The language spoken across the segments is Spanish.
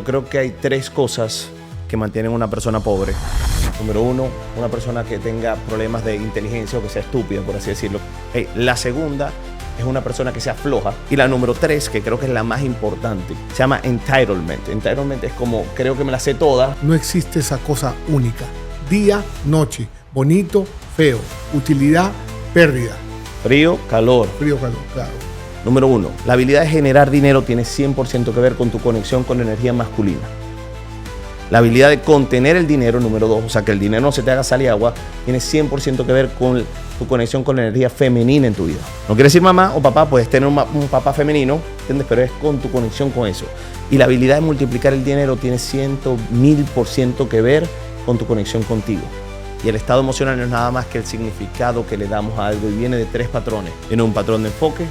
creo que hay tres cosas que mantienen a una persona pobre. Número uno, una persona que tenga problemas de inteligencia o que sea estúpida, por así decirlo. La segunda es una persona que sea floja. Y la número tres, que creo que es la más importante, se llama entitlement. Entitlement es como, creo que me la sé toda. No existe esa cosa única. Día, noche, bonito, feo, utilidad, pérdida. Frío, calor. Frío, calor, claro. Número uno, la habilidad de generar dinero tiene 100% que ver con tu conexión con la energía masculina. La habilidad de contener el dinero, número dos, o sea, que el dinero no se te haga sal y agua, tiene 100% que ver con tu conexión con la energía femenina en tu vida. No quiere decir mamá o papá, puedes tener un papá femenino, ¿entiendes? Pero es con tu conexión con eso. Y la habilidad de multiplicar el dinero tiene 100.000% que ver con tu conexión contigo. Y el estado emocional no es nada más que el significado que le damos a algo y viene de tres patrones. Tiene un patrón de enfoque,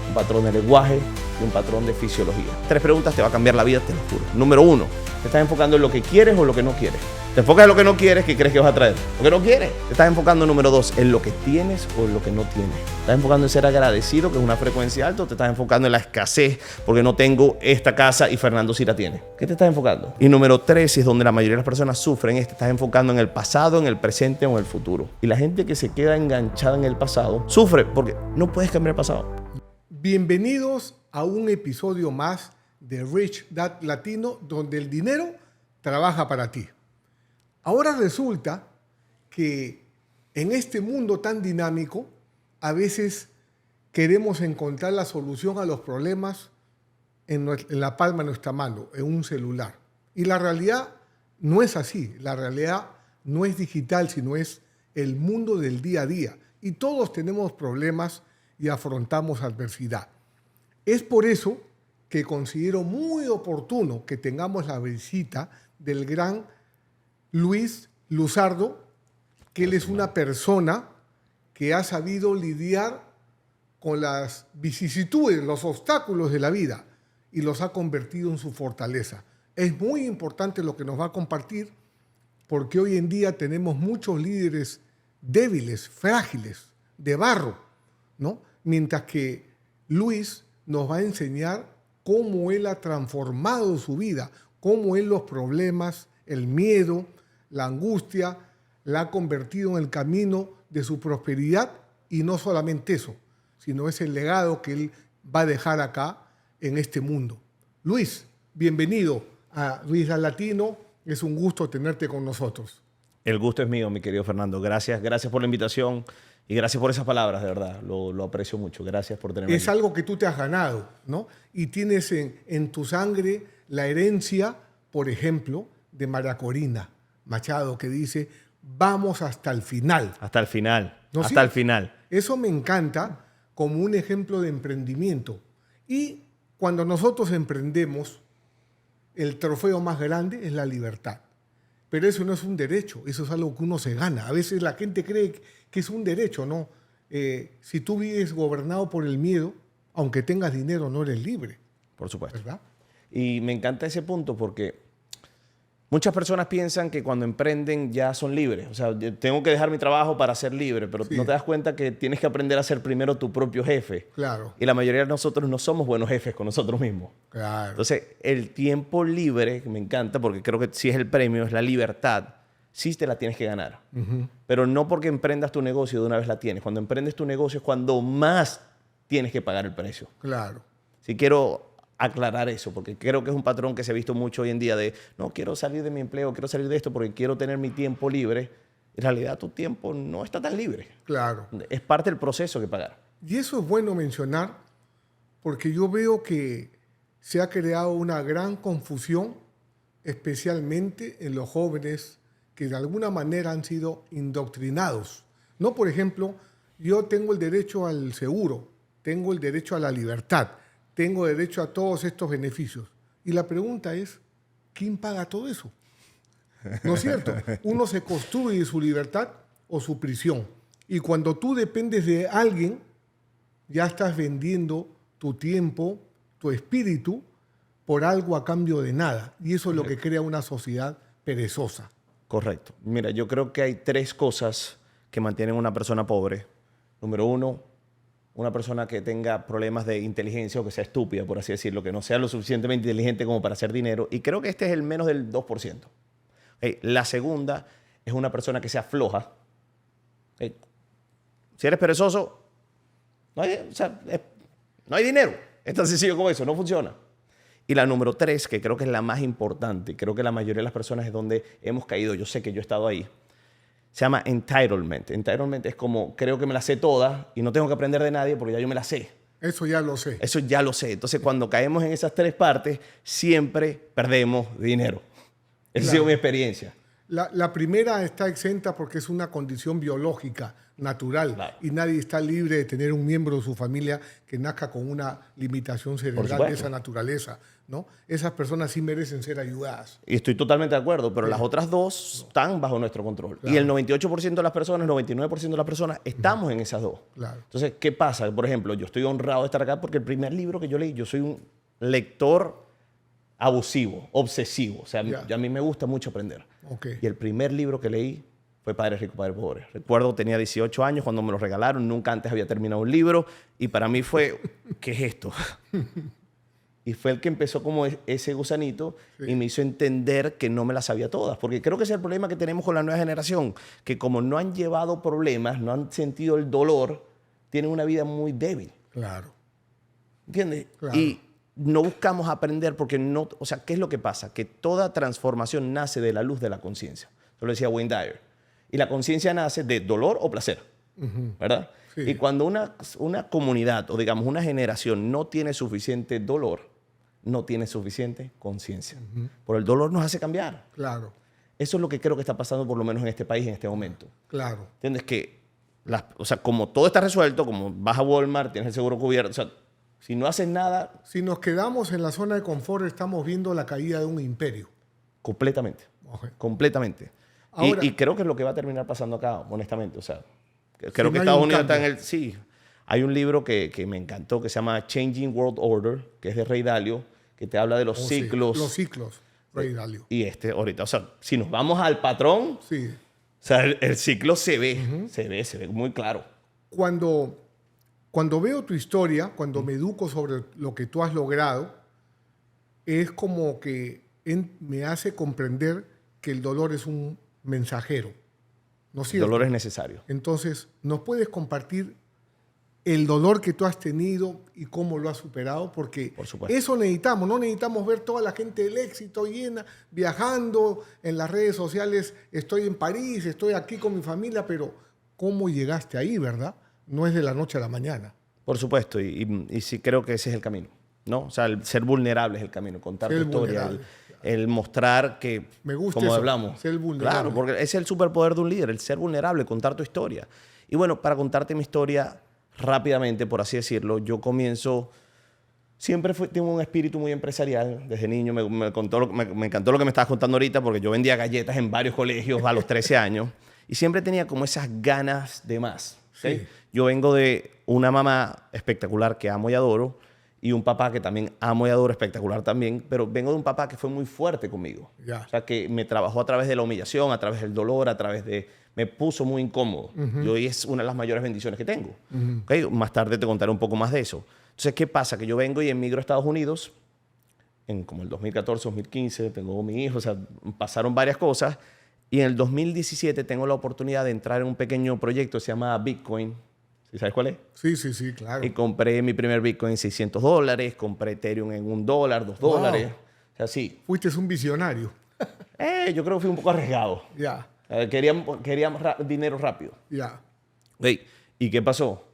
un patrón de lenguaje y un patrón de fisiología. Tres preguntas te va a cambiar la vida, te lo juro. Número uno, ¿te estás enfocando en lo que quieres o lo que no quieres? Te enfocas en lo que no quieres, ¿qué crees que vas a traer? Lo que no quieres. Te estás enfocando, número dos, en lo que tienes o en lo que no tienes. Te estás enfocando en ser agradecido, que es una frecuencia alta, o te estás enfocando en la escasez, porque no tengo esta casa y Fernando sí la tiene. ¿Qué te estás enfocando? Y número tres, es donde la mayoría de las personas sufren, es que te estás enfocando en el pasado, en el presente o en el futuro. Y la gente que se queda enganchada en el pasado sufre porque no puedes cambiar el pasado. Bienvenidos a un episodio más de Rich Dad Latino, donde el dinero trabaja para ti. Ahora resulta que en este mundo tan dinámico, a veces queremos encontrar la solución a los problemas en la palma de nuestra mano, en un celular. Y la realidad no es así. La realidad no es digital, sino es el mundo del día a día. Y todos tenemos problemas y afrontamos adversidad. Es por eso que considero muy oportuno que tengamos la visita del gran Luis Luzardo, que él es una persona que ha sabido lidiar con las vicisitudes, los obstáculos de la vida y los ha convertido en su fortaleza. Es muy importante lo que nos va a compartir porque hoy en día tenemos muchos líderes débiles, frágiles, de barro, ¿no? Mientras que Luis nos va a enseñar cómo él ha transformado su vida, cómo él los problemas, el miedo, la angustia, la ha convertido en el camino de su prosperidad y no solamente eso, sino es el legado que él va a dejar acá en este mundo. Luis, bienvenido a Rich Dad Latino. Es un gusto tenerte con nosotros. El gusto es mío, mi querido Fernando. Gracias por la invitación y gracias por esas palabras, de verdad. Lo aprecio mucho. Gracias por tenerme Es aquí. algo que tú te has ganado, ¿no? Y tienes en tu sangre la herencia, por ejemplo, de María Corina Machado, que dice, vamos hasta el final. Hasta el final. ¿No? Hasta Sí. el final. Eso me encanta como un ejemplo de emprendimiento. Y cuando nosotros emprendemos, el trofeo más grande es la libertad. Pero eso no es un derecho, eso es algo que uno se gana. A veces la gente cree que es un derecho, ¿no? Si tú vives gobernado por el miedo, aunque tengas dinero, no eres libre. Por supuesto. ¿Verdad? Y me encanta ese punto porque muchas personas piensan que cuando emprenden ya son libres. O sea, yo tengo que dejar mi trabajo para ser libre, pero Sí. no te das cuenta que tienes que aprender a ser primero tu propio jefe. Claro, Y la mayoría de nosotros no somos buenos jefes con nosotros mismos. claro. Entonces, el tiempo libre, que me encanta, porque creo que si es el premio, es la libertad, sí te la tienes que ganar. Pero no porque emprendas tu negocio de una vez la tienes. Cuando emprendes tu negocio es cuando más tienes que pagar el precio. Claro. Sí quiero aclarar eso, porque creo que es un patrón que se ha visto mucho hoy en día de, no, quiero salir de mi empleo, quiero salir de esto porque quiero tener mi tiempo libre. En realidad, tu tiempo no está tan libre. Claro. Es parte del proceso que pagar. Y eso es bueno mencionar porque yo veo que se ha creado una gran confusión, especialmente en los jóvenes que de alguna manera han sido indoctrinados. No, por ejemplo, yo tengo el derecho al seguro, tengo el derecho a la libertad, tengo derecho a todos estos beneficios. Y la pregunta es, ¿quién paga todo eso? ¿No es cierto? Uno se construye su libertad o su prisión. Y cuando tú dependes de alguien, ya estás vendiendo tu tiempo, tu espíritu, por algo a cambio de nada. Y eso es lo que crea una sociedad perezosa. Correcto. Mira, yo creo que hay tres cosas que mantienen a una persona pobre. Número uno, una persona que tenga problemas de inteligencia o que sea estúpida, por así decirlo, que no sea lo suficientemente inteligente como para hacer dinero. Y creo que este es el menos del 2%. La segunda es una persona que sea floja. Si eres perezoso, no hay dinero. Es tan sencillo como eso, no funciona. Y la número 3, que creo que es la más importante, creo que la mayoría de las personas es donde hemos caído, yo sé que yo he estado ahí, se llama entitlement. Entitlement es como, creo que me la sé toda y no tengo que aprender de nadie porque ya yo me la sé. Eso ya lo sé. Eso ya lo sé. Entonces, cuando caemos en esas 3 partes, siempre perdemos dinero. Esa ha sido mi experiencia. La primera está exenta porque es una condición biológica, natural, Claro. y nadie está libre de tener un miembro de su familia que nazca con una limitación cerebral de supuesto. esa naturaleza, ¿no? Esas personas sí merecen ser ayudadas. Y estoy totalmente de acuerdo, pero las otras 2 están bajo nuestro control. Claro. Y el 98% de las personas, 99% de las personas, estamos en esas 2. Claro. Entonces, ¿qué pasa? Por ejemplo, yo estoy honrado de estar acá porque el primer libro que yo leí, yo soy un lector abusivo, obsesivo. O sea, a mí me gusta mucho aprender. Okay. Y el primer libro que leí fue Padre Rico, Padre Pobre. Recuerdo, tenía 18 años cuando me lo regalaron. Nunca antes había terminado un libro. Y para mí fue, ¿qué es esto? Y fue el que empezó como ese gusanito y me hizo entender que no me las sabía todas. Porque creo que ese es el problema que tenemos con la nueva generación. Que como no han llevado problemas, no han sentido el dolor, tienen una vida muy débil. Claro. ¿Entiendes? Claro. Y no buscamos aprender porque no... O sea, ¿qué es lo que pasa? Que toda transformación nace de la luz de la conciencia. Eso lo decía Wayne Dyer. Y la conciencia nace de dolor o placer. ¿Verdad? Sí. Y cuando una comunidad o digamos una generación no tiene suficiente dolor, no tiene suficiente conciencia. Por el dolor nos hace cambiar. Claro. Eso es lo que creo que está pasando por lo menos en este país en este momento. Claro. ¿Entiendes? Que, o sea, como todo está resuelto, como vas a Walmart, tienes el seguro cubierto, o sea, si no haces nada... Si nos quedamos en la zona de confort, estamos viendo la caída de un imperio. Completamente. Okay. Completamente. Ahora, y creo que es lo que va a terminar pasando acá, honestamente. O sea, creo Si que no hay Estados un Unidos está en cambio. el... Sí. Hay un libro que me encantó que se llama Changing World Order, que es de Ray Dalio, que te habla de los sí, ciclos. los ciclos, Ray Dalio. Y ahorita, o sea, si nos vamos al patrón, Sí. o sea, el ciclo se ve, se ve muy claro. Cuando veo tu historia, cuando me educo sobre lo que tú has logrado, es como que me hace comprender que el dolor es un mensajero. ¿No es El cierto? dolor es necesario. Entonces, ¿nos puedes compartir el dolor que tú has tenido y cómo lo has superado? Porque Por supuesto. eso necesitamos. No necesitamos ver toda la gente del éxito llena, viajando en las redes sociales. Estoy en París, estoy aquí con mi familia, pero ¿cómo llegaste ahí, verdad? No es de la noche a la mañana. Por supuesto, y sí creo que ese es el camino, ¿no? O sea, el ser vulnerable es el camino, contar Ser tu historia, vulnerable. el mostrar que, Me gusta como eso, hablamos, ser vulnerable. claro, porque ese es el superpoder de un líder, el ser vulnerable, contar tu historia. Y bueno, para contarte mi historia rápidamente, por así decirlo, yo comienzo... Siempre tengo un espíritu muy empresarial. Desde niño me encantó lo que me estabas contando ahorita porque yo vendía galletas en varios colegios a los 13 años y siempre tenía como esas ganas de más. ¿Sí? Sí. Yo vengo de una mamá espectacular que amo y adoro y un papá que también amo y adoro, espectacular también, pero vengo de un papá que fue muy fuerte conmigo. Ya. O sea, que me trabajó a través de la humillación, a través del dolor, a través de... Me puso muy incómodo. Y hoy es una de las mayores bendiciones que tengo. ¿Okay? Más tarde te contaré un poco más de eso. Entonces, ¿qué pasa? Que yo vengo y emigro a Estados Unidos en como el 2014, 2015, tengo mi hijo, o sea, pasaron varias cosas. Y en el 2017 tengo la oportunidad de entrar en un pequeño proyecto que se llama Bitcoin. ¿Sí sabes cuál es? Sí, claro. Y compré mi primer Bitcoin en $600, compré Ethereum en $1, $2. Wow. O sea, sí. Fuiste un visionario. Yo creo que fui un poco arriesgado. Ya, Quería dinero rápido. ya. Okay. ¿Y qué pasó?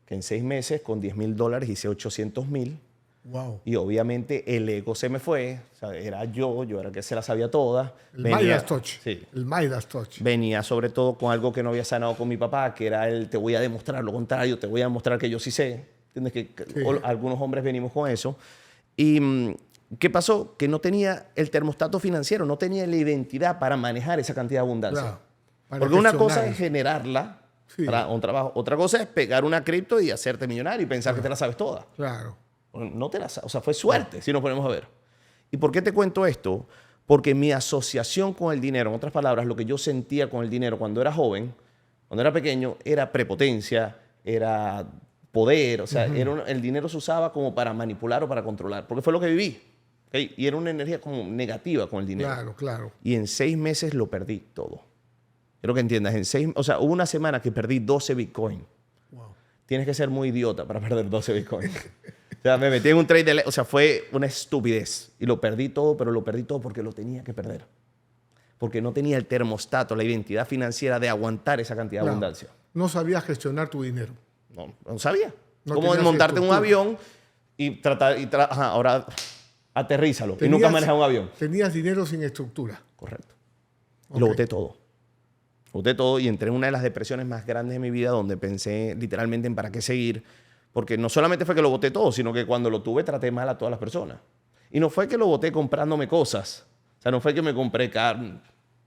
Que en 6 meses, con $10,000, hice 800,000. Wow. Y obviamente el ego se me fue. O sea, era yo era el que se la sabía toda. El Midas Touch. Sí. El Midas Touch. Venía sobre todo con algo que no había sanado con mi papá, que era el te voy a demostrar lo contrario, te voy a demostrar que yo sí sé. ¿Entiendes? Sí. Algunos hombres venimos con eso. Y ¿qué pasó? Que no tenía el termostato financiero, no tenía la identidad para manejar esa cantidad de abundancia. Claro. Para Porque una gestionar cosa es eso. generarla Sí. para un trabajo, otra cosa es pegar una cripto y hacerte millonario y pensar que te la sabes toda. Claro. No te la sabes, o sea, fue suerte, si nos ponemos a ver. ¿Y por qué te cuento esto? Porque mi asociación con el dinero, en otras palabras, lo que yo sentía con el dinero cuando era joven, cuando era pequeño, era prepotencia, era poder. O sea, el dinero se usaba como para manipular o para controlar, porque fue lo que viví. ¿Okay? Y era una energía como negativa con el dinero. Claro, claro. Y en 6 meses lo perdí todo. Quiero que entiendas, o sea, hubo una semana que perdí 12 Bitcoin. Wow. Tienes que ser muy idiota para perder 12 Bitcoin. O sea, me metí en un trade, o sea, fue una estupidez. Y lo perdí todo, pero lo perdí todo porque lo tenía que perder. Porque no tenía el termostato, la identidad financiera de aguantar esa cantidad de abundancia. No sabías gestionar tu dinero. No sabía. No Como tenías montarte en un estructura. avión y ahora aterrízalo. Y nunca manejas un avión. Tenías dinero sin estructura. Correcto. Ok. Lo boté todo. Lo boté todo y entré en una de las depresiones más grandes de mi vida donde pensé literalmente en para qué seguir. Porque no solamente fue que lo boté todo, sino que cuando lo tuve traté mal a todas las personas. Y no fue que lo boté comprándome cosas. O sea, no fue que me compré carne.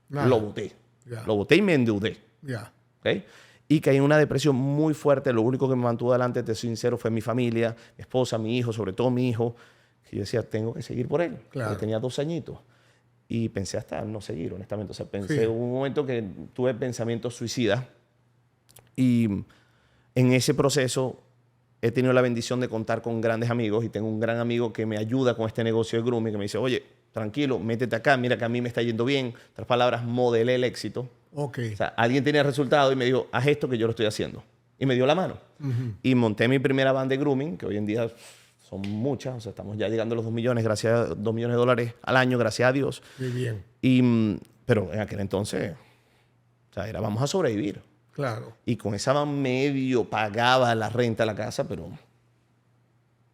Nada. Lo boté. Ya. Lo boté y me endeudé. Ya. ¿Okay? Y caí en una depresión muy fuerte. Lo único que me mantuvo adelante, te soy sincero, fue mi familia, mi esposa, mi hijo, sobre todo mi hijo. Que yo decía, tengo que seguir por él. Claro. Porque tenía 2 añitos. Y pensé hasta no seguir, honestamente. O sea, pensé, Sí. hubo un momento que tuve pensamientos suicidas. Y en ese proceso he tenido la bendición de contar con grandes amigos. Y tengo un gran amigo que me ayuda con este negocio de grooming, que me dice, oye, tranquilo, métete acá, mira que a mí me está yendo bien. En otras palabras, modelé el éxito. Ok. O sea, alguien tenía resultado y me dijo, haz esto que yo lo estoy haciendo. Y me dio la mano. Y monté mi primera banda de grooming, que hoy en día son muchas. O sea, estamos ya llegando a los 2 millones, $2 millones al año, gracias a Dios. Muy bien. Pero en aquel entonces, o sea, era vamos a sobrevivir. Claro. Y con esa medio pagaba la renta de la casa, pero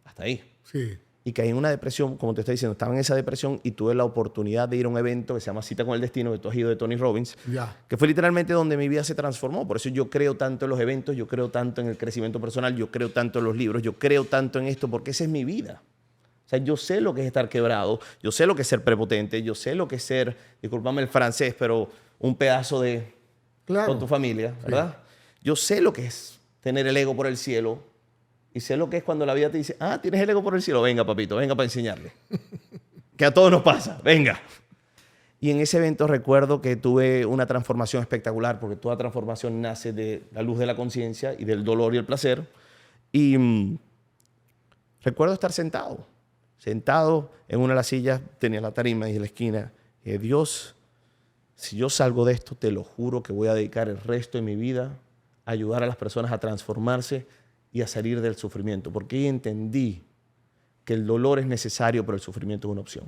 hasta ahí. Sí. Y caí en una depresión, como te estoy diciendo, estaba en esa depresión y tuve la oportunidad de ir a un evento que se llama Cita con el Destino, que tú has ido, de Tony Robbins, Ya. que fue literalmente donde mi vida se transformó. Por eso yo creo tanto en los eventos, yo creo tanto en el crecimiento personal, yo creo tanto en los libros, yo creo tanto en esto, porque esa es mi vida. O sea, yo sé lo que es estar quebrado, yo sé lo que es ser prepotente, yo sé lo que es ser, discúlpame el francés, pero un pedazo de Claro. con tu familia, ¿verdad? Yo sé lo que es tener el ego por el cielo y sé lo que es cuando la vida te dice, ah, tienes el ego por el cielo, venga papito, venga para enseñarle. Que a todos nos pasa, venga. Y en ese evento recuerdo que tuve una transformación espectacular, porque toda transformación nace de la luz de la conciencia y del dolor y el placer. Y recuerdo estar sentado en una de las sillas, tenía la tarima y en la esquina, y Dios, si yo salgo de esto, te lo juro que voy a dedicar el resto de mi vida a ayudar a las personas a transformarse y a salir del sufrimiento, porque ahí entendí que el dolor es necesario, pero el sufrimiento es una opción.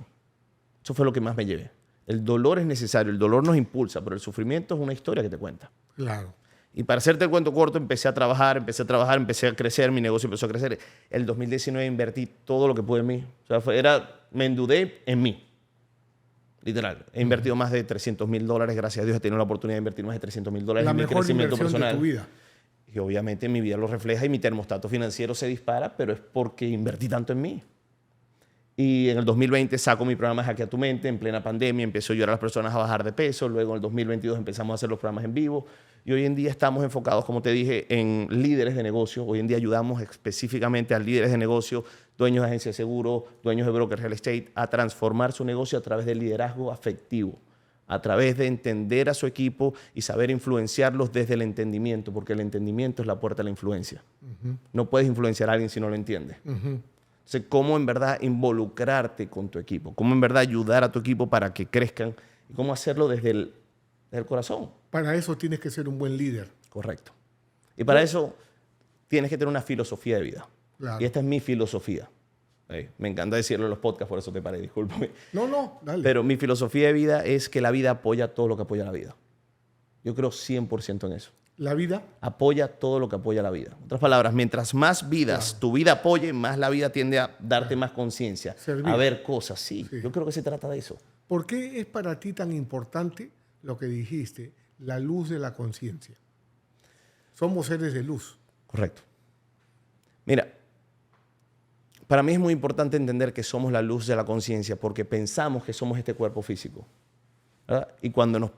Eso fue lo que más me llevé. El dolor es necesario, el dolor nos impulsa, pero el sufrimiento es una historia que te cuenta. Claro. Y para hacerte el cuento corto, empecé a trabajar, empecé a crecer, mi negocio empezó a crecer. El 2019 invertí todo lo que pude en mí. O sea, me endeudé en mí. Literal. He invertido más de $300,000, gracias a Dios he tenido la oportunidad de invertir más de $300,000 La en mi mejor crecimiento inversión personal. de tu vida. Y obviamente mi vida lo refleja y mi termostato financiero se dispara, pero es porque invertí tanto en mí. Y en el 2020 saco mi programa Hackea tu Mente en plena pandemia, empiezo a ayudar a las personas a bajar de peso, luego en el 2022 empezamos a hacer los programas en vivo y hoy en día estamos enfocados, como te dije, en líderes de negocio. Hoy en día ayudamos específicamente a líderes de negocio, dueños de agencias de seguro, dueños de brokers real estate, a transformar su negocio a través del liderazgo afectivo, a través de entender a su equipo y saber influenciarlos desde el entendimiento, porque el entendimiento es la puerta a la influencia. No puedes influenciar a alguien si no lo entiendes. Entonces, cómo en verdad involucrarte con tu equipo, cómo en verdad ayudar a tu equipo para que crezcan y cómo hacerlo desde el corazón. Para eso tienes que ser un buen líder. Correcto. Y para eso tienes que tener una filosofía de vida. Claro. Y esta es mi filosofía. Me encanta decirlo en los podcasts, por eso te paré, discúlpame. No, dale. Pero mi filosofía de vida es que la vida apoya todo lo que apoya la vida. Yo creo 100% en eso. La vida. Apoya todo lo que apoya la vida. En otras palabras, mientras más vidas tu vida apoye, más la vida tiende a darte más conciencia, Servir. a ver cosas. Sí, Sí. yo creo que se trata de eso. ¿Por qué es para ti tan importante lo que dijiste, la luz de la conciencia? Somos seres de luz. Correcto. Mira, para mí es muy importante entender que somos la luz de la conciencia porque pensamos que somos este cuerpo físico, ¿verdad? Y cuando nos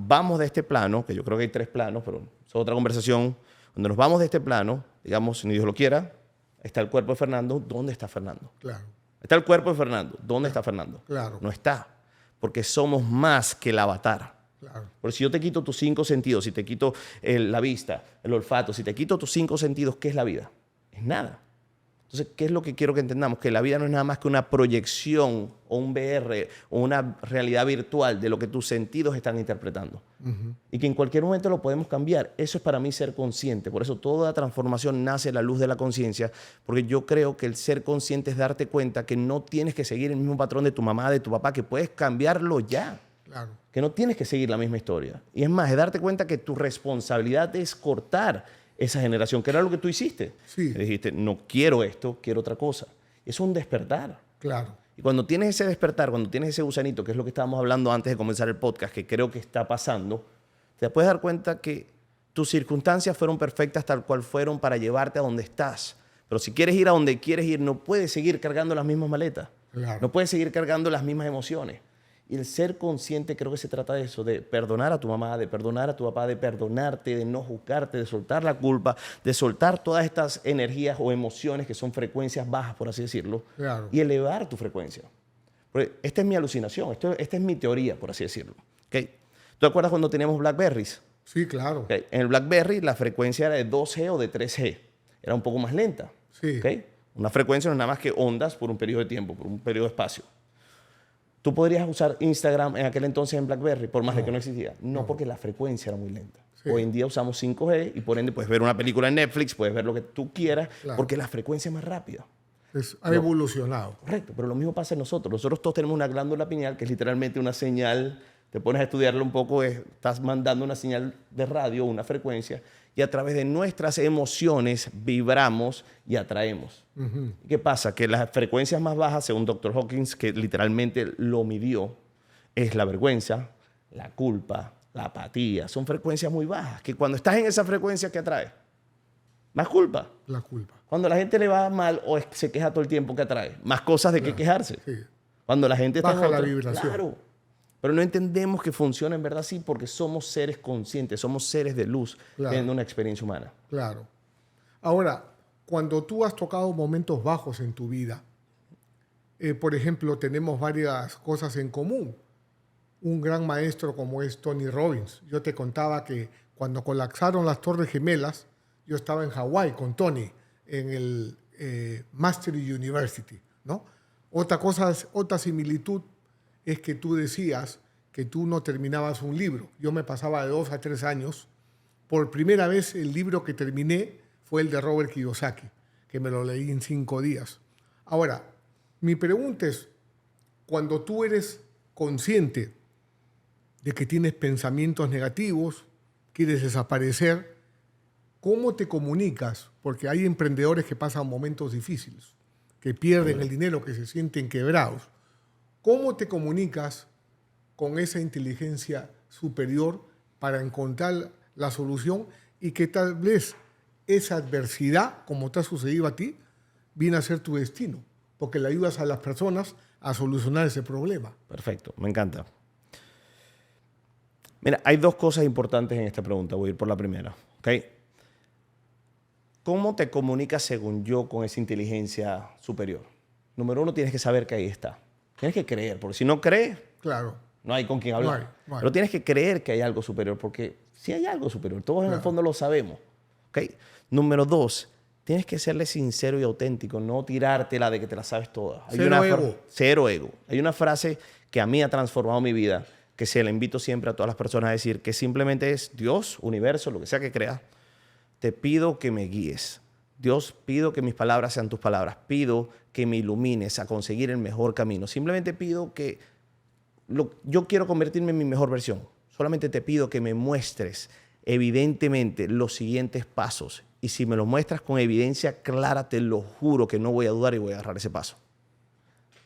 vamos de este plano, que yo creo que hay 3 planos, pero es otra conversación, cuando nos vamos de este plano, digamos, ni Dios lo quiera, está el cuerpo de Fernando, ¿dónde está Fernando? Claro. Está el cuerpo de Fernando, ¿dónde está Fernando? Claro. No está, porque somos más que el avatar. Claro. Porque si yo te quito tus 5 sentidos, si te quito la vista, el olfato, si te quito tus 5 sentidos, ¿qué es la vida? Es nada. Entonces, ¿qué es lo que quiero que entendamos? Que la vida no es nada más que una proyección o un VR o una realidad virtual de lo que tus sentidos están interpretando. Y que en cualquier momento lo podemos cambiar. Eso es para mí ser consciente. Por eso toda transformación nace a la luz de la conciencia, porque yo creo que el ser consciente es darte cuenta que no tienes que seguir el mismo patrón de tu mamá, de tu papá, que puedes cambiarlo ya. Claro. Que no tienes que seguir la misma historia. Y es más, es darte cuenta que tu responsabilidad es cortar esa generación, que era lo que tú hiciste. Sí. Que dijiste, no quiero esto, quiero otra cosa. Es un despertar. Claro. Y cuando tienes ese despertar, cuando tienes ese gusanito, que es lo que estábamos hablando antes de comenzar el podcast, que creo que está pasando, te puedes dar cuenta que tus circunstancias fueron perfectas tal cual fueron para llevarte a donde estás. Pero si quieres ir a donde quieres ir, no puedes seguir cargando las mismas maletas. Claro. No puedes seguir cargando las mismas emociones. Y el ser consciente creo que se trata de eso, de perdonar a tu mamá, de perdonar a tu papá, de perdonarte, de no juzgarte, de soltar la culpa, de soltar todas estas energías o emociones que son frecuencias bajas, por así decirlo, Claro. y elevar tu frecuencia. Porque esta es mi alucinación, esta es mi teoría, por así decirlo. ¿Okay? ¿Tú te acuerdas cuando teníamos Blackberries? Sí, claro. ¿Okay? En el Blackberry la frecuencia era de 2G o de 3G. Era un poco más lenta. Sí. ¿Okay? Una frecuencia no es nada más que ondas por un periodo de tiempo, por un periodo de espacio. ¿Tú podrías usar Instagram en aquel entonces en BlackBerry, por más de que no existía? No, porque la frecuencia era muy lenta. Sí. Hoy en día usamos 5G y por ende puedes ver una película en Netflix, puedes ver lo que tú quieras, Claro. porque la frecuencia es más rápida. Ha evolucionado. Correcto, pero lo mismo pasa en nosotros. Nosotros todos tenemos una glándula pineal que es literalmente una señal, te pones a estudiarlo un poco, estás mandando una señal de radio, una frecuencia, y a través de nuestras emociones vibramos y atraemos. ¿Y qué pasa? Que las frecuencias más bajas, según Dr. Hawkins, que literalmente lo midió, es la vergüenza, la culpa, la apatía. Son frecuencias muy bajas, que cuando estás en esa frecuencia, ¿qué atrae? Más culpa. La culpa. Cuando a la gente le va mal o se queja todo el tiempo, ¿qué atrae? Más cosas de qué quejarse. Sí. Cuando la gente está en Baja la otra, vibración. claro. Pero no entendemos que funciona en verdad así porque somos seres conscientes, somos seres de luz Claro. teniendo una experiencia humana. Claro. Ahora, cuando tú has tocado momentos bajos en tu vida, por ejemplo, tenemos varias cosas en común. Un gran maestro como es Tony Robbins. Yo te contaba que cuando colapsaron las Torres Gemelas, yo estaba en Hawái con Tony en el Mastery University, ¿no? Otra similitud es que tú decías que tú no terminabas un libro. Yo me pasaba de 2 a 3 años. Por primera vez el libro que terminé fue el de Robert Kiyosaki, que me lo leí en 5 días. Ahora, mi pregunta es, cuando tú eres consciente de que tienes pensamientos negativos, quieres desaparecer, ¿cómo te comunicas? Porque hay emprendedores que pasan momentos difíciles, que pierden el dinero, que se sienten quebrados. ¿Cómo te comunicas con esa inteligencia superior para encontrar la solución y que tal vez esa adversidad, como te ha sucedido a ti, viene a ser tu destino? Porque le ayudas a las personas a solucionar ese problema. Perfecto, me encanta. Mira, hay 2 cosas importantes en esta pregunta. Voy a ir por la primera. ¿Okay? ¿Cómo te comunicas, según yo, con esa inteligencia superior? Número 1, tienes que saber que ahí está. Tienes que creer, porque si no crees, Claro. no hay con quién hablar. No hay. Pero tienes que creer que hay algo superior, porque si hay algo superior, todos en el fondo lo sabemos. ¿Okay? Número 2, tienes que serle sincero y auténtico, no tirártela de que te la sabes toda. Cero ego. Hay una frase que a mí ha transformado mi vida, que se la invito siempre a todas las personas a decir, que simplemente es: Dios, universo, lo que sea que creas, te pido que me guíes. Dios, pido que mis palabras sean tus palabras. Pido que me ilumines a conseguir el mejor camino. Simplemente pido que yo quiero convertirme en mi mejor versión. Solamente te pido que me muestres evidentemente los siguientes pasos. Y si me los muestras con evidencia clara, te lo juro que no voy a dudar y voy a agarrar ese paso.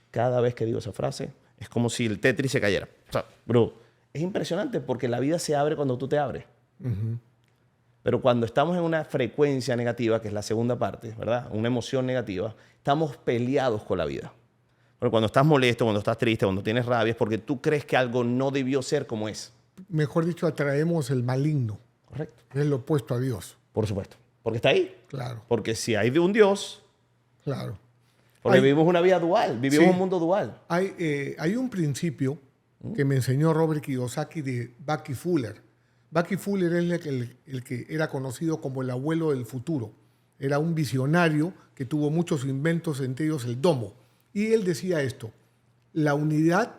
Cada vez que digo esa frase, es como si el Tetris se cayera. O sea, bro, es impresionante porque la vida se abre cuando tú te abres. Pero cuando estamos en una frecuencia negativa, que es la segunda parte, ¿verdad? Una emoción negativa, estamos peleados con la vida. Pero cuando estás molesto, cuando estás triste, cuando tienes rabia, es porque tú crees que algo no debió ser como es. Mejor dicho, atraemos el maligno. Correcto. Es lo opuesto a Dios. Por supuesto. Porque está ahí. Claro. Porque si hay de un Dios, Claro. porque vivimos una vida dual, vivimos un mundo dual. Hay un principio que me enseñó Robert Kiyosaki de Bucky Fuller. Bucky Fuller es el que era conocido como el abuelo del futuro. era un visionario que tuvo muchos inventos, entre ellos el domo. Y él decía esto: la unidad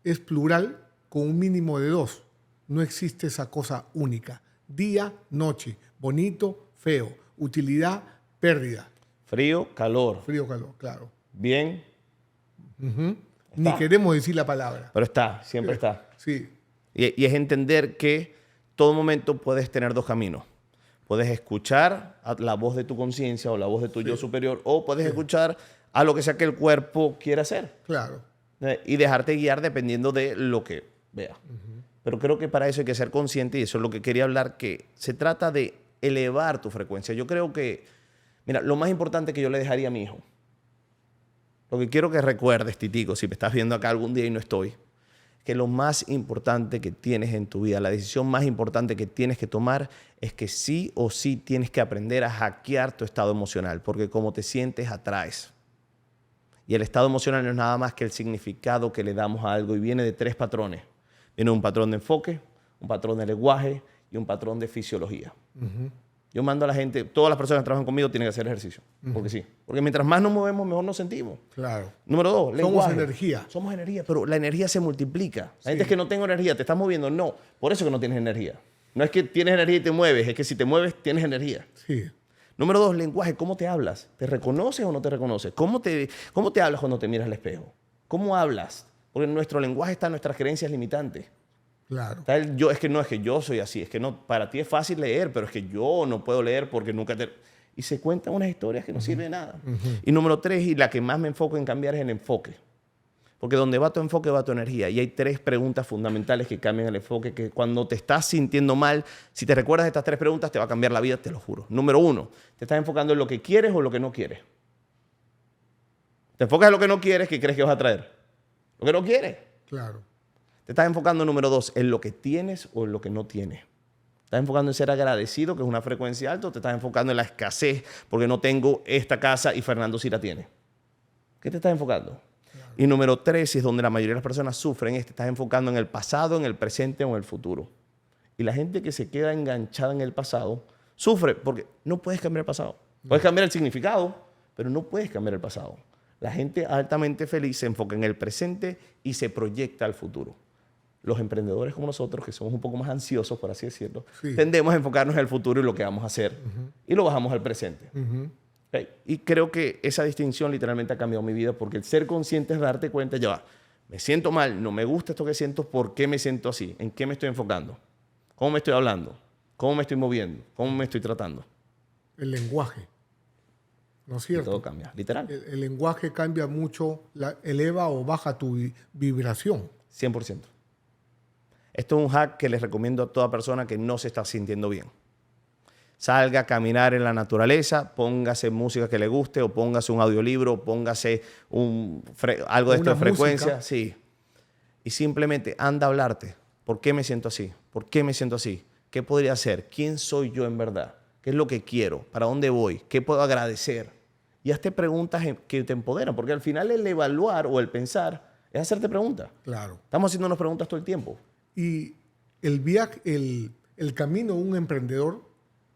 es plural con un mínimo de dos. No existe esa cosa única. Día, noche, bonito, feo, utilidad, pérdida. Frío, calor. Frío, calor, claro. Bien. Ni queremos decir la palabra. Pero está, siempre está. Sí. Y es entender que todo momento puedes tener dos caminos. Puedes escuchar a la voz de tu conciencia o la voz de tu yo superior, o puedes escuchar a lo que sea que el cuerpo quiera hacer. Claro. Y dejarte guiar dependiendo de lo que veas. Pero creo que para eso hay que ser consciente, y eso es lo que quería hablar, que se trata de elevar tu frecuencia. Yo creo que, mira, lo más importante que yo le dejaría a mi hijo, lo que quiero que recuerdes, Titico, si me estás viendo acá algún día y no estoy, que lo más importante que tienes en tu vida, la decisión más importante que tienes que tomar, es que sí o sí tienes que aprender a hackear tu estado emocional, porque como te sientes, atraes. Y el estado emocional no es nada más que el significado que le damos a algo, y viene de 3 patrones. Viene un patrón de enfoque, un patrón de lenguaje y un patrón de fisiología. Yo mando a la gente, todas las personas que trabajan conmigo tienen que hacer ejercicio, porque sí. Porque mientras más nos movemos, mejor nos sentimos. Claro. Número 2, lenguaje. Somos energía. Somos energía, pero la energía se multiplica. La gente es que no tengo energía, te estás moviendo. No, por eso que no tienes energía. No es que tienes energía y te mueves, es que si te mueves, tienes energía. Sí. Número 2, lenguaje. ¿Cómo te hablas? ¿Te reconoces o no te reconoces? ¿Cómo te hablas cuando te miras al espejo? ¿Cómo hablas? Porque en nuestro lenguaje están nuestras creencias limitantes. Claro. Está el yo, es que no, es que yo soy así. Es que no, para ti es fácil leer, pero es que yo no puedo leer porque nunca te... Y se cuentan unas historias que no sirven de nada. Y número 3, y la que más me enfoco en cambiar, es el enfoque. Porque donde va tu enfoque, va tu energía. Y hay 3 preguntas fundamentales que cambian el enfoque, que cuando te estás sintiendo mal, si te recuerdas de estas 3 preguntas, te va a cambiar la vida, te lo juro. Número 1, ¿te estás enfocando en lo que quieres o lo que no quieres? ¿Te enfocas en lo que no quieres? ¿Qué crees que vas a traer? Lo que no quieres. Claro. Te estás enfocando, número 2, en lo que tienes o en lo que no tienes. ¿Te estás enfocando en ser agradecido, que es una frecuencia alta, o te estás enfocando en la escasez porque no tengo esta casa y Fernando sí la tiene? ¿Qué te estás enfocando? Claro. Y número 3, es donde la mayoría de las personas sufren, es que te estás enfocando en el pasado, en el presente o en el futuro. Y la gente que se queda enganchada en el pasado sufre porque no puedes cambiar el pasado. Puedes cambiar el significado, pero no puedes cambiar el pasado. La gente altamente feliz se enfoca en el presente y se proyecta al futuro. Los emprendedores como nosotros, que somos un poco más ansiosos, por así decirlo, tendemos a enfocarnos en el futuro y lo que vamos a hacer. Y lo bajamos al presente. ¿Okay? Y creo que esa distinción literalmente ha cambiado mi vida, porque el ser consciente es darte cuenta, ya va, me siento mal, no me gusta esto que siento, ¿por qué me siento así? ¿En qué me estoy enfocando? ¿Cómo me estoy hablando? ¿Cómo me estoy moviendo? ¿Cómo me estoy tratando? El lenguaje. ¿No es cierto? Y todo cambia, literal. El lenguaje cambia mucho, eleva o baja tu vibración. 100%. Esto es un hack que les recomiendo a toda persona que no se está sintiendo bien. Salga a caminar en la naturaleza, póngase música que le guste, o póngase un audiolibro, o póngase algo de esta frecuencia. Sí. Y simplemente anda a hablarte. ¿Por qué me siento así? ¿Por qué me siento así? ¿Qué podría hacer? ¿Quién soy yo en verdad? ¿Qué es lo que quiero? ¿Para dónde voy? ¿Qué puedo agradecer? Y hazte preguntas que te empoderan, porque al final el evaluar o el pensar es hacerte preguntas. Claro. Estamos haciéndonos preguntas todo el tiempo. Y el viaje, el camino de un emprendedor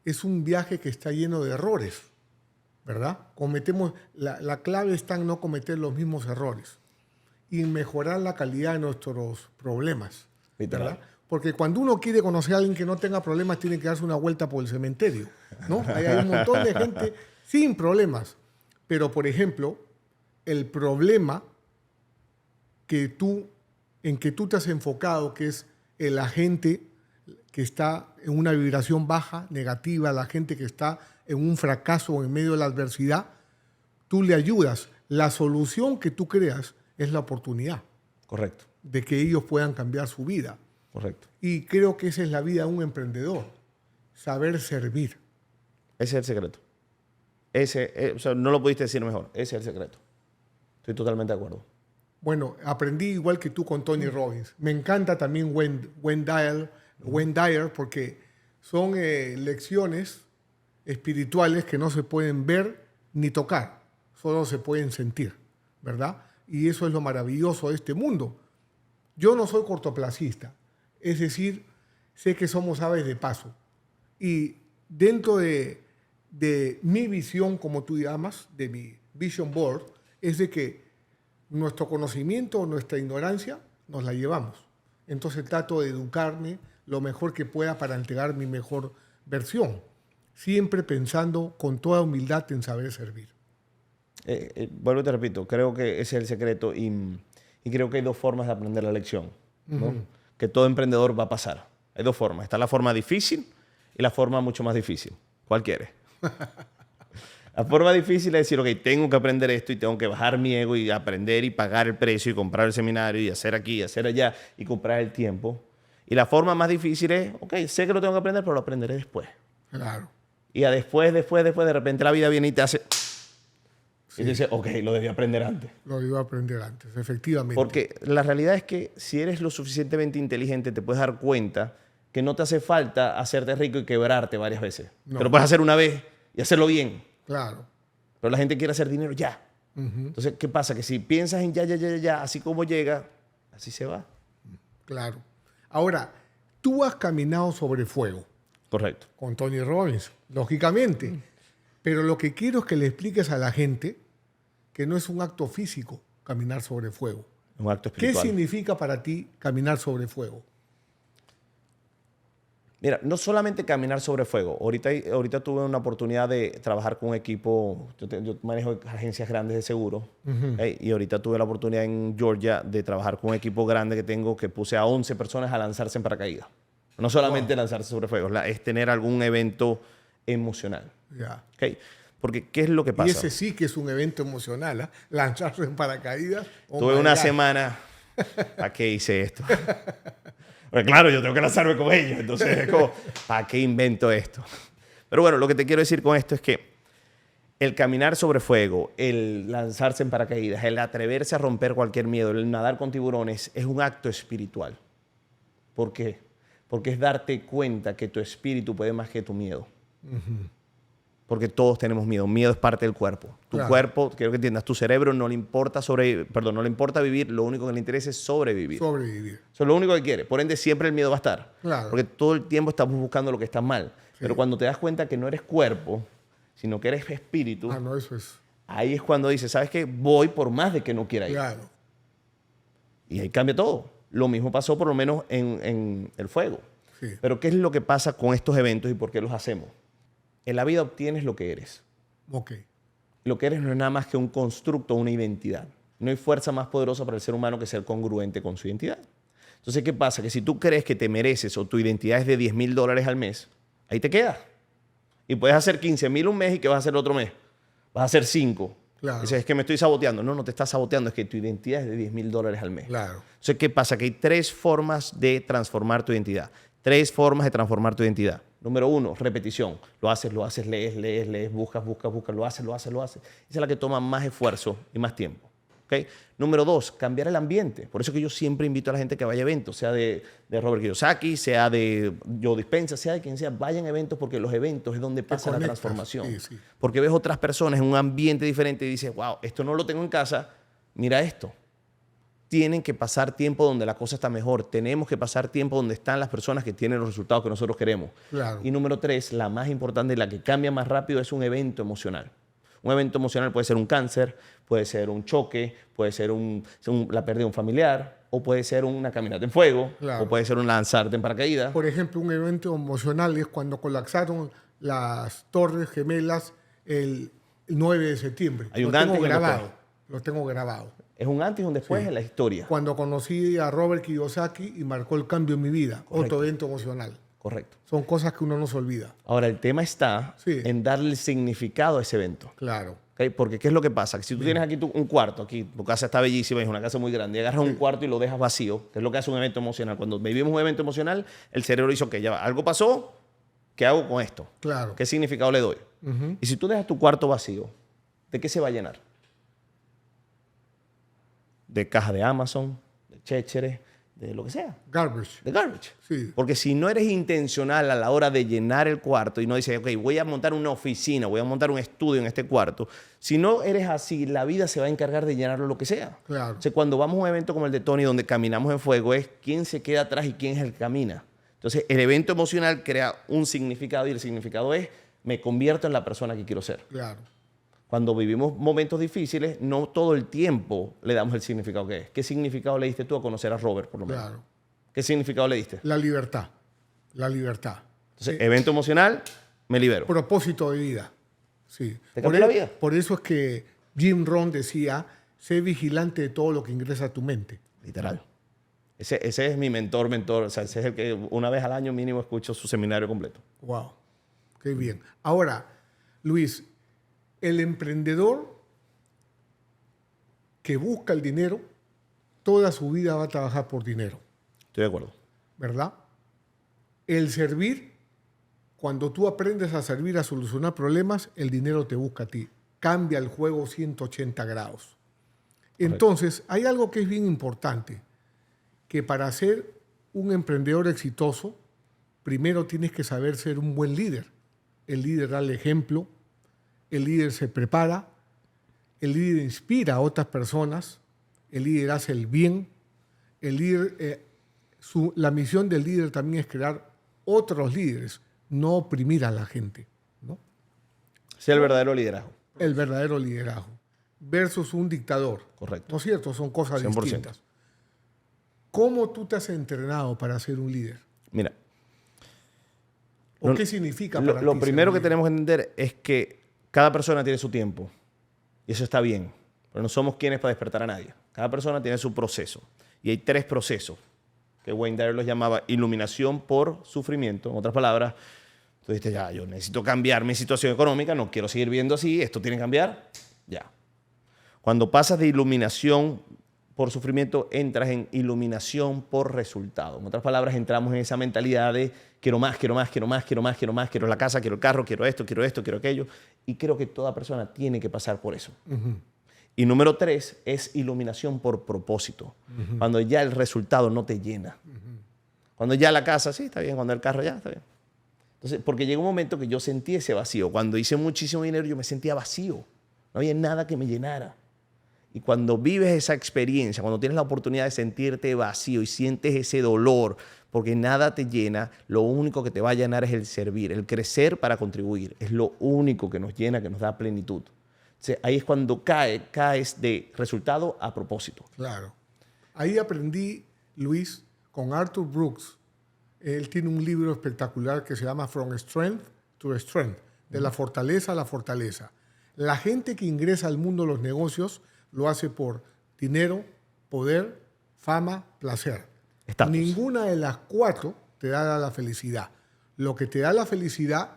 es un viaje que está lleno de errores, ¿verdad? La clave está en no cometer los mismos errores y mejorar la calidad de nuestros problemas, ¿verdad? Porque cuando uno quiere conocer a alguien que no tenga problemas, tiene que darse una vuelta por el cementerio, ¿no? Hay un montón de gente sin problemas. Pero, por ejemplo, el problema en que tú te has enfocado, que es la gente que está en una vibración baja, negativa, la gente que está en un fracaso en medio de la adversidad, tú le ayudas. La solución que tú creas es la oportunidad. Correcto. De que ellos puedan cambiar su vida. Correcto. Y creo que esa es la vida de un emprendedor. Saber servir. Ese es el secreto. O sea, no lo pudiste decir mejor. Ese es el secreto. Estoy totalmente de acuerdo. Bueno, aprendí igual que tú con Tony Robbins. Me encanta también Wayne Dyer porque son lecciones espirituales que no se pueden ver ni tocar, solo se pueden sentir, ¿verdad? Y eso es lo maravilloso de este mundo. Yo no soy cortoplacista, es decir, sé que somos aves de paso. Y dentro de de mi visión, como tú llamas, de mi vision board, es de que nuestro conocimiento o nuestra ignorancia nos la llevamos. Entonces trato de educarme lo mejor que pueda para entregar mi mejor versión, siempre pensando con toda humildad en saber servir. Vuelvo y te repito, creo que ese es el secreto y creo que hay dos formas de aprender la lección, ¿no? Que todo emprendedor va a pasar. Hay dos formas. Está la forma difícil y la forma mucho más difícil. ¿Cuál quieres? La forma difícil es decir, ok, tengo que aprender esto y tengo que bajar mi ego y aprender y pagar el precio y comprar el seminario y hacer aquí y hacer allá y comprar el tiempo. Y la forma más difícil es, ok, sé que lo tengo que aprender, pero lo aprenderé después. Claro. Y a después, de repente la vida viene y te hace... Sí. Y dices, ok, lo debí aprender antes. Lo debí aprender antes, efectivamente. Porque la realidad es que si eres lo suficientemente inteligente, te puedes dar cuenta que no te hace falta hacerte rico y quebrarte varias veces. No. Que lo puedes hacer una vez y hacerlo bien. Claro. Pero la gente quiere hacer dinero ya. Entonces, ¿qué pasa? Que si piensas en ya, así como llega, así se va. Claro. Ahora, tú has caminado sobre fuego. Correcto. Con Tony Robbins, lógicamente. Pero lo que quiero es que le expliques a la gente que no es un acto físico caminar sobre fuego. Un acto espiritual. ¿Qué significa para ti caminar sobre fuego? Mira, no solamente caminar sobre fuego. Ahorita tuve una oportunidad de trabajar con un equipo. Yo manejo agencias grandes de seguro. Y ahorita tuve la oportunidad en Georgia de trabajar con un equipo grande que tengo que puse a 11 personas a lanzarse en paracaídas. No solamente lanzarse sobre fuego, es tener algún evento emocional. Ya. Okay. Porque, ¿qué es lo que pasa? Y ese sí que es un evento emocional, ¿eh? Lanzarse en paracaídas. Tuve una semana. ¿Para qué hice esto? Porque claro, yo tengo que lanzarme con ellos. Entonces es como, ¿para qué invento esto? Pero bueno, lo que te quiero decir con esto es que el caminar sobre fuego, el lanzarse en paracaídas, el atreverse a romper cualquier miedo, el nadar con tiburones, es un acto espiritual. ¿Por qué? Porque es darte cuenta que tu espíritu puede más que tu miedo. Porque todos tenemos miedo. Miedo es parte del cuerpo. Tu cuerpo, quiero que entiendas, tu cerebro no le importa no le importa vivir, lo único que le interesa es sobrevivir. Sobrevivir. Eso es lo único que quiere. Por ende, siempre el miedo va a estar. Claro. Porque todo el tiempo estamos buscando lo que está mal. Sí. Pero cuando te das cuenta que no eres cuerpo, sino que eres espíritu, no, eso es. Ahí es cuando dices, ¿sabes qué? Voy por más de que no quiera ir. Claro. Y ahí cambia todo. Lo mismo pasó por lo menos en el fuego. Sí. Pero ¿qué es lo que pasa con estos eventos y por qué los hacemos? En la vida obtienes lo que eres. Ok. Lo que eres no es nada más que un constructo, una identidad. No hay fuerza más poderosa para el ser humano que ser congruente con su identidad. Entonces, ¿qué pasa? Que si tú crees que te mereces o tu identidad es de $10,000 al mes, ahí te quedas. Y puedes hacer 15,000 un mes y ¿qué vas a hacer otro mes? Vas a hacer 5. Claro. Dices, es que me estoy saboteando. No, no te estás saboteando, es que tu identidad es de $10,000 al mes. Claro. Entonces, ¿qué pasa? Que hay 3 formas de transformar tu identidad. 3 formas de transformar tu identidad. Número 1, repetición. Lo haces, lees, buscas, lo haces. Esa es la que toma más esfuerzo y más tiempo. ¿Okay? Número 2, cambiar el ambiente. Por eso que yo siempre invito a la gente que vaya a eventos, sea de Robert Kiyosaki, sea de Joe Dispenza, sea de quien sea, vayan a eventos porque los eventos es donde pasa la transformación. Sí, sí. Porque ves otras personas en un ambiente diferente y dices, wow, esto no lo tengo en casa, mira esto. Tienen que pasar tiempo donde la cosa está mejor. Tenemos que pasar tiempo donde están las personas que tienen los resultados que nosotros queremos. Claro. Y número 3, la más importante y la que cambia más rápido es un evento emocional. Un evento emocional puede ser un cáncer, puede ser un choque, puede ser la pérdida de un familiar, o puede ser una caminata en fuego, claro, o puede ser un lanzarte en paracaídas. Por ejemplo, un evento emocional es cuando colapsaron las Torres Gemelas el 9 de septiembre. Hay un antes y un después. Lo tengo grabado. Es un antes y un después, sí, en la historia. Cuando conocí a Robert Kiyosaki y marcó el cambio en mi vida. Correcto. Otro evento emocional. Correcto. Son cosas que uno no se olvida. Ahora, el tema está, sí, en darle el significado a ese evento. Claro. ¿Okay? Porque ¿qué es lo que pasa? Que si tú tienes aquí un cuarto, aquí tu casa está bellísima, es una casa muy grande, y agarras un cuarto y lo dejas vacío, que es lo que hace un evento emocional. Cuando vivimos un evento emocional, el cerebro dice, ok, ya va, algo pasó, ¿qué hago con esto? Claro. ¿Qué significado le doy? Y si tú dejas tu cuarto vacío, ¿de qué se va a llenar? De caja de Amazon, de chécheres, de lo que sea. Garbage. De garbage. Sí. Porque si no eres intencional a la hora de llenar el cuarto y no dices, ok, voy a montar una oficina, voy a montar un estudio en este cuarto, si no eres así, la vida se va a encargar de llenarlo lo que sea. Claro. O sea, cuando vamos a un evento como el de Tony, donde caminamos en fuego, es quién se queda atrás y quién es el que camina. Entonces, el evento emocional crea un significado y el significado es me convierto en la persona que quiero ser. Claro. Cuando vivimos momentos difíciles, no todo el tiempo le damos el significado que es. ¿Qué significado le diste tú a conocer a Robert, por lo menos? Claro. ¿Qué significado le diste? La libertad. La libertad. Entonces, evento emocional, me libero. Propósito de vida. Sí. ¿Te cambió la vida? Por eso es que Jim Rohn decía, sé vigilante de todo lo que ingresa a tu mente. Literal. Ese es mi mentor. O sea, ese es el que una vez al año mínimo escucho su seminario completo. Wow. Qué bien. Ahora, Luis, el emprendedor que busca el dinero, toda su vida va a trabajar por dinero. Estoy de acuerdo. ¿Verdad? El servir, cuando tú aprendes a servir, a solucionar problemas, el dinero te busca a ti. Cambia el juego 180 grados. Entonces, hay algo que es bien importante, que para ser un emprendedor exitoso, primero tienes que saber ser un buen líder. El líder da el ejemplo, el líder se prepara, el líder inspira a otras personas, el líder hace el bien, el líder, la misión del líder también es crear otros líderes, no oprimir a la gente, ¿no? Ese es el verdadero liderazgo. El verdadero liderazgo versus un dictador. Correcto. ¿No es cierto? Son cosas 100%. distintas. ¿Cómo tú te has entrenado para ser un líder? Mira. ¿O qué significa para ti Lo ser primero un que líder? tenemos que entender es que cada persona tiene su tiempo. Y eso está bien. Pero no somos quienes para despertar a nadie. Cada persona tiene su proceso. Y hay 3 procesos que Wayne Dyer los llamaba iluminación por sufrimiento. En otras palabras, tú dijiste, ya, yo necesito cambiar mi situación económica, no quiero seguir viendo así, esto tiene que cambiar, ya. Cuando pasas de iluminación por sufrimiento, entras en iluminación por resultado. En otras palabras, entramos en esa mentalidad de quiero más, quiero más, quiero más, quiero más, quiero más, quiero la casa, quiero el carro, quiero esto, quiero aquello. Y creo que toda persona tiene que pasar por eso. Y número 3 es iluminación por propósito. Cuando ya el resultado no te llena. Cuando ya la casa, sí, está bien. Cuando el carro, ya está bien. Entonces, porque llegó un momento que yo sentí ese vacío. Cuando hice muchísimo dinero, yo me sentía vacío. No había nada que me llenara. Y cuando vives esa experiencia, cuando tienes la oportunidad de sentirte vacío y sientes ese dolor, porque nada te llena, lo único que te va a llenar es el servir, el crecer para contribuir. Es lo único que nos llena, que nos da plenitud. Entonces, ahí es cuando caes de resultado a propósito. Claro. Ahí aprendí, Luis, con Arthur Brooks. Él tiene un libro espectacular que se llama From Strength to Strength, de la fortaleza a la fortaleza. La gente que ingresa al mundo de los negocios lo hace por dinero, poder, fama, placer. Estatus. Ninguna de las 4 te da la felicidad. Lo que te da la felicidad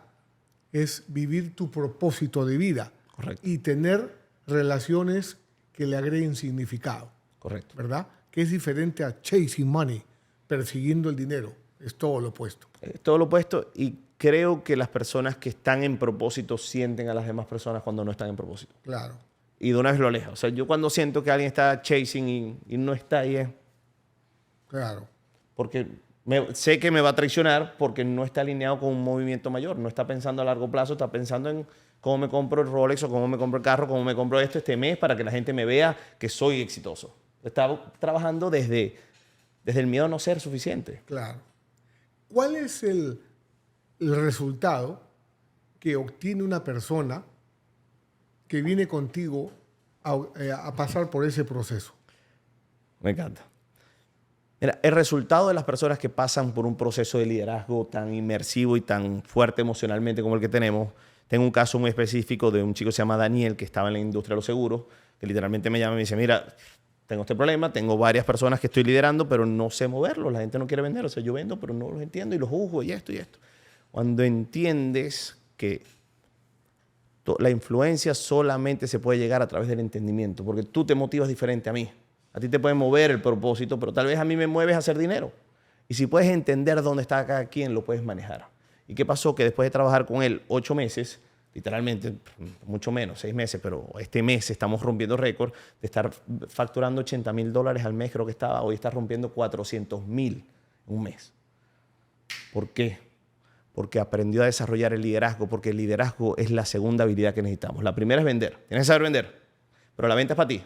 es vivir tu propósito de vida. Correcto. Y tener relaciones que le agreguen significado. Correcto. ¿Verdad? Que es diferente a chasing money, persiguiendo el dinero. Es todo lo opuesto. Todo lo opuesto, y creo que las personas que están en propósito sienten a las demás personas cuando no están en propósito. Claro. Y de una vez lo aleja. O sea, yo cuando siento que alguien está chasing y no está ahí es Claro. porque sé que me va a traicionar porque no está alineado con un movimiento mayor. No está pensando a largo plazo, está pensando en cómo me compro el Rolex o cómo me compro el carro, cómo me compro esto este mes para que la gente me vea que soy exitoso. Está trabajando desde el miedo a no ser suficiente. Claro. ¿Cuál es el resultado que obtiene una persona que viene contigo a pasar por ese proceso? Me encanta. Mira, el resultado de las personas que pasan por un proceso de liderazgo tan inmersivo y tan fuerte emocionalmente como el que tenemos, tengo un caso muy específico de un chico que se llama Daniel, que estaba en la industria de los seguros, que literalmente me llama y me dice, mira, tengo este problema, tengo varias personas que estoy liderando, pero no sé moverlos, la gente no quiere vender, o sea, yo vendo, pero no los entiendo y los juzgo y esto y esto. Cuando entiendes que la influencia solamente se puede llegar a través del entendimiento, porque tú te motivas diferente a mí. A ti te puede mover el propósito, pero tal vez a mí me mueves a hacer dinero. Y si puedes entender dónde está cada quien, lo puedes manejar. ¿Y qué pasó? Que después de trabajar con él 8 meses, literalmente, mucho menos, 6 meses, pero este mes estamos rompiendo récord de estar facturando $80,000 al mes, creo que estaba. Hoy está rompiendo 400,000 en un mes. ¿Por qué? Porque aprendió a desarrollar el liderazgo, porque el liderazgo es la segunda habilidad que necesitamos. La primera es vender. Tienes que saber vender, pero la venta es para ti.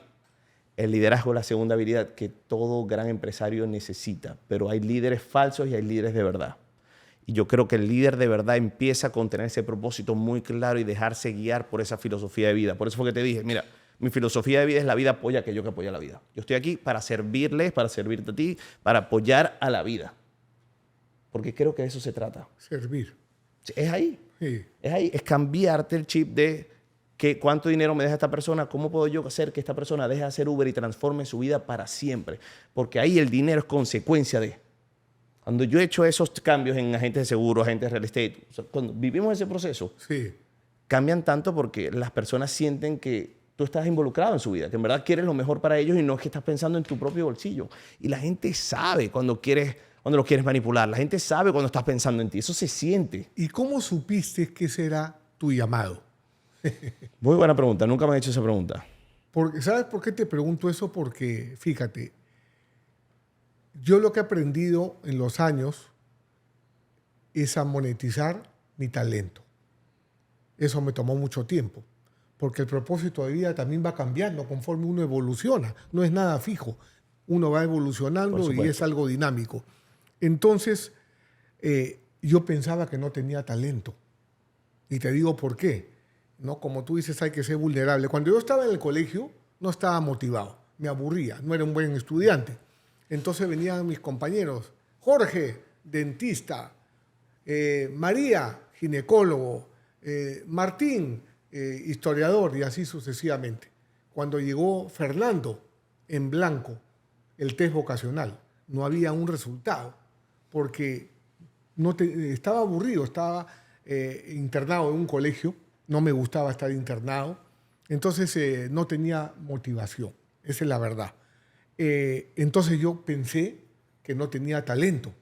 El liderazgo es la segunda habilidad que todo gran empresario necesita, pero hay líderes falsos y hay líderes de verdad. Y yo creo que el líder de verdad empieza con tener ese propósito muy claro y dejarse guiar por esa filosofía de vida. Por eso fue que te dije, mira, mi filosofía de vida es la vida apoya a aquello que apoya la vida. Yo estoy aquí para servirles, para servirte a ti, para apoyar a la vida. Porque creo que de eso se trata. Servir. Es ahí. Sí. Es ahí. Es cambiarte el chip de cuánto dinero me deja esta persona, cómo puedo yo hacer que esta persona deje de hacer Uber y transforme su vida para siempre. Porque ahí el dinero es consecuencia de... Cuando yo he hecho esos cambios en agentes de seguro, agentes de real estate, o sea, cuando vivimos ese proceso, Sí. cambian tanto porque las personas sienten que tú estás involucrado en su vida, que en verdad quieres lo mejor para ellos y no es que estás pensando en tu propio bolsillo. Y la gente sabe cuando los quieres manipular. La gente sabe cuando estás pensando en ti. Eso se siente. ¿Y cómo supiste que será tu llamado? Muy buena pregunta. Nunca me han hecho esa pregunta. Porque, ¿sabes por qué te pregunto eso? Porque, fíjate, yo lo que he aprendido en los años es a monetizar mi talento. Eso me tomó mucho tiempo, porque el propósito de vida también va cambiando conforme uno evoluciona. No es nada fijo. Uno va evolucionando y es algo dinámico. Entonces, yo pensaba que no tenía talento. Y te digo por qué. ¿No? Como tú dices, hay que ser vulnerable. Cuando yo estaba en el colegio, no estaba motivado. Me aburría. No era un buen estudiante. Entonces venían mis compañeros. Jorge, dentista. María, ginecólogo. Martín, historiador, y así sucesivamente. Cuando llegó Fernando, en blanco, el test vocacional, no había un resultado, porque estaba aburrido, estaba internado en un colegio, no me gustaba estar internado, entonces no tenía motivación, esa es la verdad. Entonces yo pensé que no tenía talento.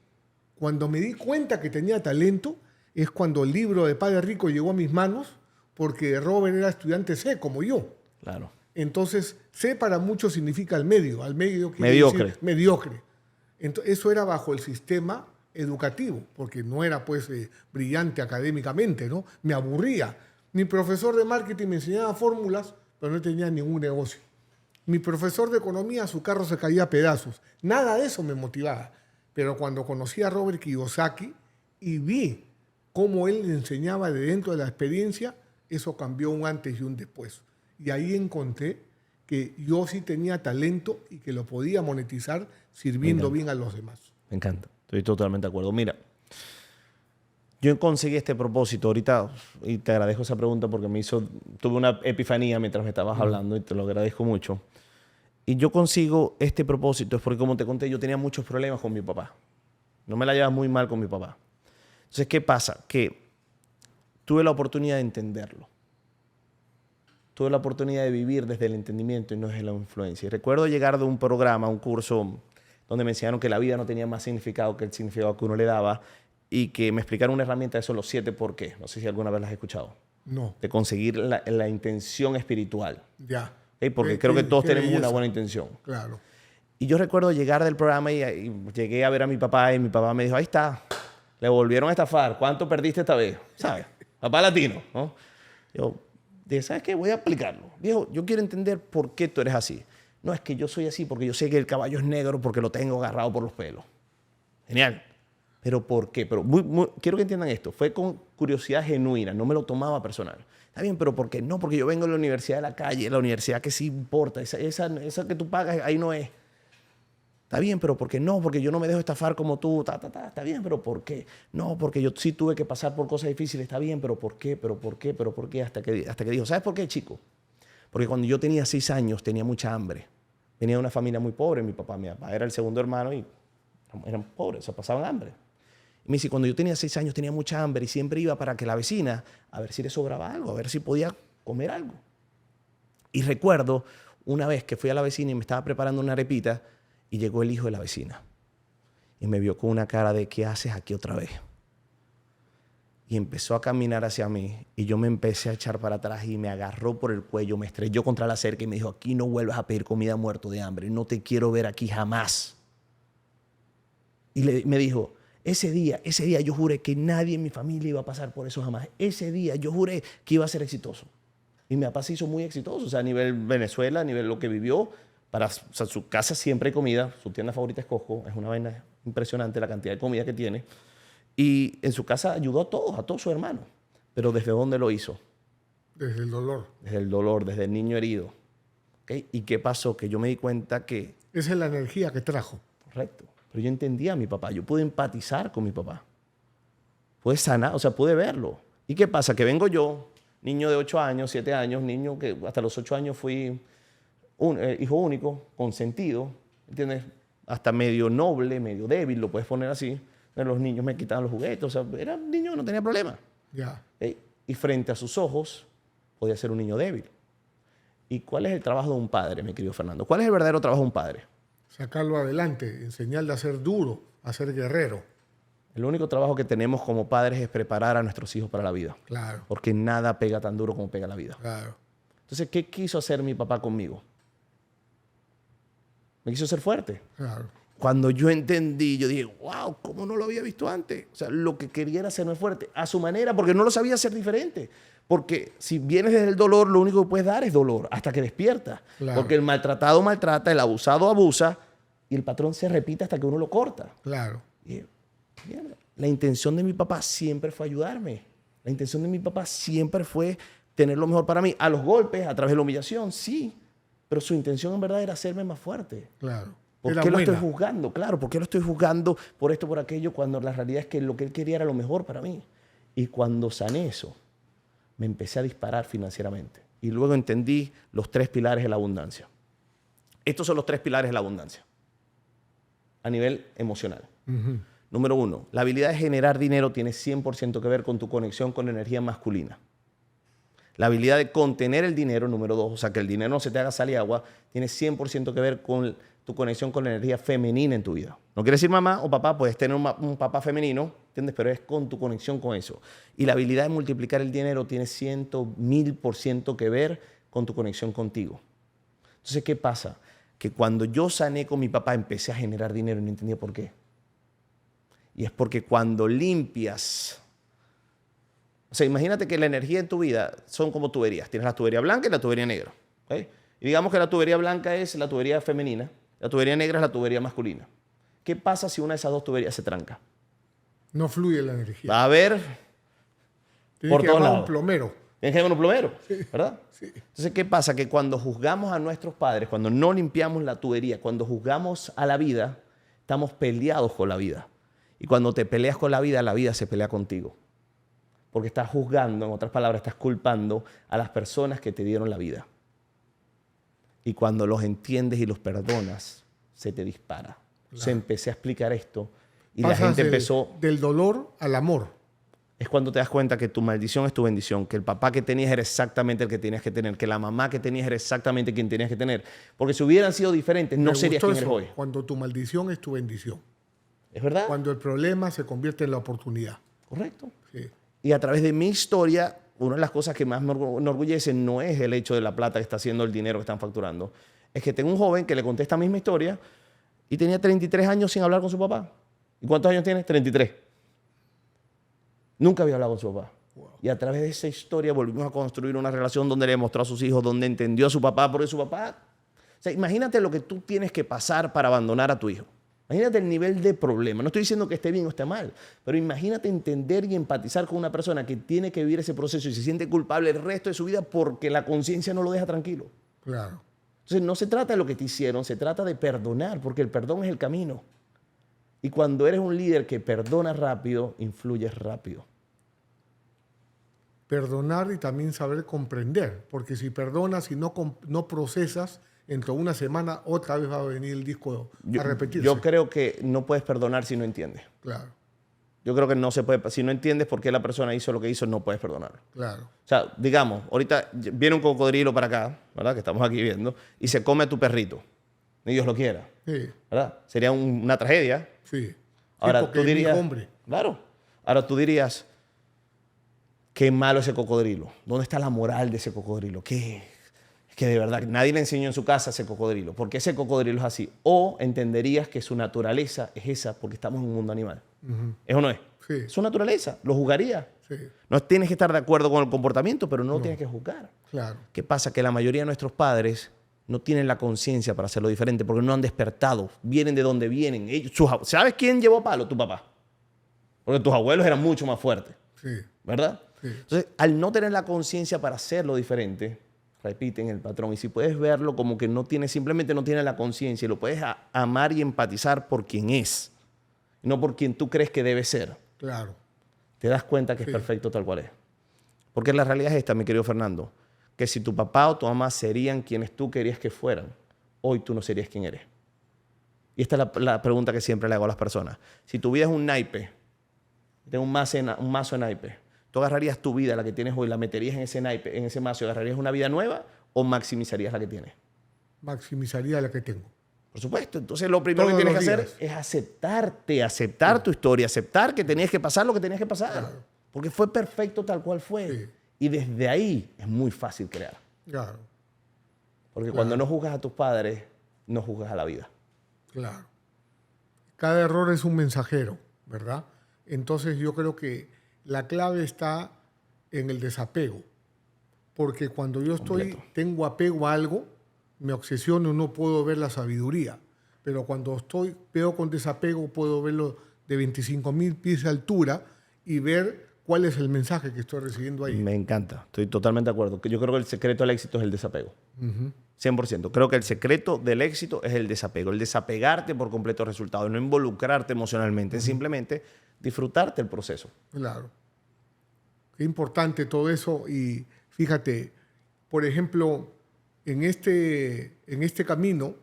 Cuando me di cuenta que tenía talento, es cuando el libro de Padre Rico llegó a mis manos, porque Robert era estudiante C, como yo. Claro. Entonces, C para muchos significa al medio quiere Mediocre. decir mediocre. Entonces, eso era bajo el sistema educativo, porque no era pues brillante académicamente, ¿no? Me aburría. Mi profesor de marketing me enseñaba fórmulas, pero no tenía ningún negocio. Mi profesor de economía, su carro se caía a pedazos. Nada de eso me motivaba. Pero cuando conocí a Robert Kiyosaki y vi cómo él enseñaba de dentro de la experiencia, eso cambió un antes y un después. Y ahí encontré que yo sí tenía talento y que lo podía monetizar sirviendo bien a los demás. Me encanta. Estoy totalmente de acuerdo. Mira, yo conseguí este propósito ahorita y te agradezco esa pregunta porque tuve una epifanía mientras me estabas hablando y te lo agradezco mucho. Y yo consigo este propósito es porque, como te conté, yo tenía muchos problemas con mi papá. No me la llevaba muy mal con mi papá. Entonces, ¿qué pasa? Que tuve la oportunidad de entenderlo. Tuve la oportunidad de vivir desde el entendimiento y no desde la influencia. Y recuerdo llegar de un programa, un curso, donde me enseñaron que la vida no tenía más significado que el significado que uno le daba y que me explicaron una herramienta de eso, los 7 por qué. No sé si alguna vez las has escuchado. No. De conseguir la intención espiritual. Ya. Porque creo que todos tenemos una buena intención. Claro. Y yo recuerdo llegar del programa y llegué a ver a mi papá y mi papá me dijo, ahí está, le volvieron a estafar. ¿Cuánto perdiste esta vez? ¿Sabes? Papá latino, ¿no? Yo dije, ¿sabes qué? Voy a aplicarlo. Viejo, yo quiero entender por qué tú eres así. No, es que yo soy así porque yo sé que el caballo es negro porque lo tengo agarrado por los pelos. Genial. ¿Pero por qué? Pero quiero que entiendan esto. Fue con curiosidad genuina, no me lo tomaba personal. Está bien, pero ¿por qué? No, porque yo vengo de la universidad de la calle, la universidad que sí importa, esa que tú pagas, ahí no es. Está bien, pero ¿por qué no? Porque yo no me dejo estafar como tú, Está bien, pero ¿por qué? No, porque yo sí tuve que pasar por cosas difíciles. Está bien, pero ¿por qué? ¿Pero por qué? ¿Pero por qué? Hasta que dijo, ¿sabes por qué, chico? Porque cuando yo tenía 6 años tenía mucha hambre. Venía de una familia muy pobre. Mi papá era el segundo hermano y eran pobres, o sea, pasaban hambre. Y me dice, cuando yo tenía 6 años tenía mucha hambre y siempre iba para que la vecina, a ver si le sobraba algo, a ver si podía comer algo. Y recuerdo una vez que fui a la vecina y me estaba preparando una arepita y llegó el hijo de la vecina. Y me vio con una cara de, ¿qué haces aquí otra vez? Y empezó a caminar hacia mí y yo me empecé a echar para atrás y me agarró por el cuello, me estrelló contra la cerca y me dijo, aquí no vuelvas a pedir comida muerto de hambre, no te quiero ver aquí jamás. Y me dijo, ese día yo juré que nadie en mi familia iba a pasar por eso jamás. Ese día yo juré que iba a ser exitoso. Y mi papá se hizo muy exitoso, o sea, a nivel Venezuela, a nivel lo que vivió. O sea, su casa siempre hay comida, su tienda favorita es Costco, es una vaina impresionante la cantidad de comida que tiene. Y en su casa ayudó a todos sus hermanos. Pero ¿desde dónde lo hizo? Desde el dolor. Desde el dolor, desde el niño herido. ¿Okay? ¿Y qué pasó? Que yo me di cuenta que... Esa es la energía que trajo. Correcto. Pero yo entendía a mi papá. Yo pude empatizar con mi papá. Pude sanar, o sea, pude verlo. ¿Y qué pasa? Que vengo yo, niño de 8 años, 7 años, niño que hasta los 8 años fui hijo único, consentido, ¿entiendes? Hasta medio noble, medio débil, lo puedes poner así. Los niños me quitaban los juguetes, o sea, era un niño que no tenía problema. Ya. Y frente a sus ojos podía ser un niño débil. ¿Y cuál es el trabajo de un padre, mi querido Fernando? ¿Cuál es el verdadero trabajo de un padre? Sacarlo adelante, enseñarle a ser duro, a ser guerrero. El único trabajo que tenemos como padres es preparar a nuestros hijos para la vida. Claro. Porque nada pega tan duro como pega la vida. Claro. Entonces, ¿qué quiso hacer mi papá conmigo? Me quiso ser fuerte. Claro. Cuando yo entendí, yo dije, wow, ¿cómo no lo había visto antes? O sea, lo que quería era hacerme fuerte a su manera, porque no lo sabía hacer diferente. Porque si vienes desde el dolor, lo único que puedes dar es dolor, hasta que despiertas. Claro. Porque el maltratado maltrata, el abusado abusa, y el patrón se repite hasta que uno lo corta. Claro. Y, mierda, la intención de mi papá siempre fue ayudarme. La intención de mi papá siempre fue tener lo mejor para mí. A los golpes, a través de la humillación, sí. Pero su intención en verdad era hacerme más fuerte. Claro. ¿Por qué lo estoy juzgando? Claro, ¿por qué lo estoy juzgando por esto, por aquello, cuando la realidad es que lo que él quería era lo mejor para mí? Y cuando sané eso, me empecé a disparar financieramente. Y luego entendí los 3 pilares de la abundancia. Estos son los 3 pilares de la abundancia a nivel emocional. Número 1, la habilidad de generar dinero tiene 100% que ver con tu conexión con energía masculina. La habilidad de contener el dinero, número 2, o sea, que el dinero no se te haga sal y agua, tiene 100% que ver con tu conexión con la energía femenina en tu vida. No quiere decir mamá o papá, puedes tener un papá femenino, ¿entiendes? Pero es con tu conexión con eso. Y la habilidad de multiplicar el dinero tiene 100.000% que ver con tu conexión contigo. Entonces, ¿qué pasa? Que cuando yo sané con mi papá, empecé a generar dinero y no entendía por qué. Y es porque cuando limpias... O sea, imagínate que la energía en tu vida son como tuberías. Tienes la tubería blanca y la tubería negra. ¿Okay? Y digamos que la tubería blanca es la tubería femenina, la tubería negra es la tubería masculina. ¿Qué pasa si una de esas dos tuberías se tranca? No fluye la energía. Va a haber Tienes por que todos llamar a lados. un plomero. Tienes que llamar a un plomero, ¿verdad? Sí. Entonces, ¿qué pasa? Que cuando juzgamos a nuestros padres, cuando no limpiamos la tubería, cuando juzgamos a la vida, estamos peleados con la vida. Y cuando te peleas con la vida se pelea contigo. Porque estás juzgando, en otras palabras, estás culpando a las personas que te dieron la vida. Y cuando los entiendes y los perdonas, se te dispara. Claro. Se empecé a explicar esto y Pasas la gente empezó... Del dolor al amor. Es cuando te das cuenta que tu maldición es tu bendición, que el papá que tenías era exactamente el que tenías que tener, que la mamá que tenías era exactamente quien tenías que tener. Porque si hubieran sido diferentes, no serías quien eres hoy. Cuando tu maldición es tu bendición. ¿Es verdad? Cuando el problema se convierte en la oportunidad. Correcto. Sí. Y a través de mi historia, una de las cosas que más me enorgullece no es el hecho de la plata que está haciendo, el dinero que están facturando. Es que tengo un joven que le conté esta misma historia y tenía 33 años sin hablar con su papá. ¿Y cuántos años tiene? 33. Nunca había hablado con su papá. Wow. Y a través de esa historia volvimos a construir una relación donde le demostró a sus hijos, donde entendió a su papá, porque su papá... O sea, imagínate lo que tú tienes que pasar para abandonar a tu hijo. Imagínate el nivel de problema. No estoy diciendo que esté bien o esté mal, pero imagínate entender y empatizar con una persona que tiene que vivir ese proceso y se siente culpable el resto de su vida porque la conciencia no lo deja tranquilo. Claro. Entonces no se trata de lo que te hicieron, se trata de perdonar, porque el perdón es el camino. Y cuando eres un líder que perdona rápido, influyes rápido. Perdonar y también saber comprender, porque si perdonas y no procesas, dentro de una semana otra vez va a venir el disco a repetirse. Yo creo que no puedes perdonar si no entiendes. Claro. Yo creo que no se puede. Si no entiendes por qué la persona hizo lo que hizo, no puedes perdonar. Claro. O sea, digamos, ahorita viene un cocodrilo para acá, ¿verdad? Que estamos aquí viendo, y se come a tu perrito. Ni Dios lo quiera. Sí. ¿Verdad? Sería una tragedia. Sí. Ahora tú dirías. Hombre. Claro. Ahora tú dirías, qué malo ese cocodrilo. ¿Dónde está la moral de ese cocodrilo? ¿Qué? Es que de verdad nadie le enseñó en su casa a ese cocodrilo. ¿Por qué ese cocodrilo es así? O entenderías que su naturaleza es esa porque estamos en un mundo animal. ¿Eso no es? Sí. Es su naturaleza. Lo juzgaría. Sí. No tienes que estar de acuerdo con el comportamiento, pero no lo tienes que juzgar. Claro. ¿Qué pasa? Que la mayoría de nuestros padres no tienen la conciencia para hacerlo diferente porque no han despertado. Vienen de donde vienen. ¿Sabes quién llevó palo? Tu papá. Porque tus abuelos eran mucho más fuertes, Sí. ¿verdad? Sí. Entonces, al no tener la conciencia para hacerlo diferente, repiten el patrón. Y si puedes verlo como que no tiene, simplemente no tiene la conciencia y lo puedes amar y empatizar por quien es, no por quien tú crees que debe ser, Claro. te das cuenta que Sí. es perfecto tal cual es. Porque la realidad es esta, mi querido Fernando, que si tu papá o tu mamá serían quienes tú querías que fueran, hoy tú no serías quien eres. Y esta es la pregunta que siempre le hago a las personas. Si tu vida es un naipe, tienes un mazo de naipe, ¿tú agarrarías tu vida, la que tienes hoy, la meterías en ese naipe, en ese mazo, y agarrarías una vida nueva o maximizarías la que tienes? Maximizaría la que tengo. Por supuesto. Entonces, lo primero que Todos tienes que los hacer días. es aceptarte, aceptar tu historia, aceptar que tenías que pasar lo que tenías que pasar. Claro. Porque fue perfecto tal cual fue. Sí. Y desde ahí es muy fácil crear. Claro. Porque Claro. cuando no juzgas a tus padres, no juzgas a la vida. Claro. Cada error es un mensajero, ¿verdad? Entonces yo creo que la clave está en el desapego. Porque cuando yo Completo. tengo apego a algo, me obsesiono, no puedo ver la sabiduría. Pero cuando veo con desapego, puedo verlo de 25.000 pies de altura y ver cuál es el mensaje que estoy recibiendo ahí. Me encanta. Estoy totalmente de acuerdo. Yo creo que el secreto del éxito es el desapego. Ujú. 100%. Creo que el secreto del éxito es el desapego. El desapegarte por completo del resultado. No involucrarte emocionalmente. Simplemente disfrutarte el proceso. Claro. Qué importante todo eso. Y fíjate, por ejemplo, en este camino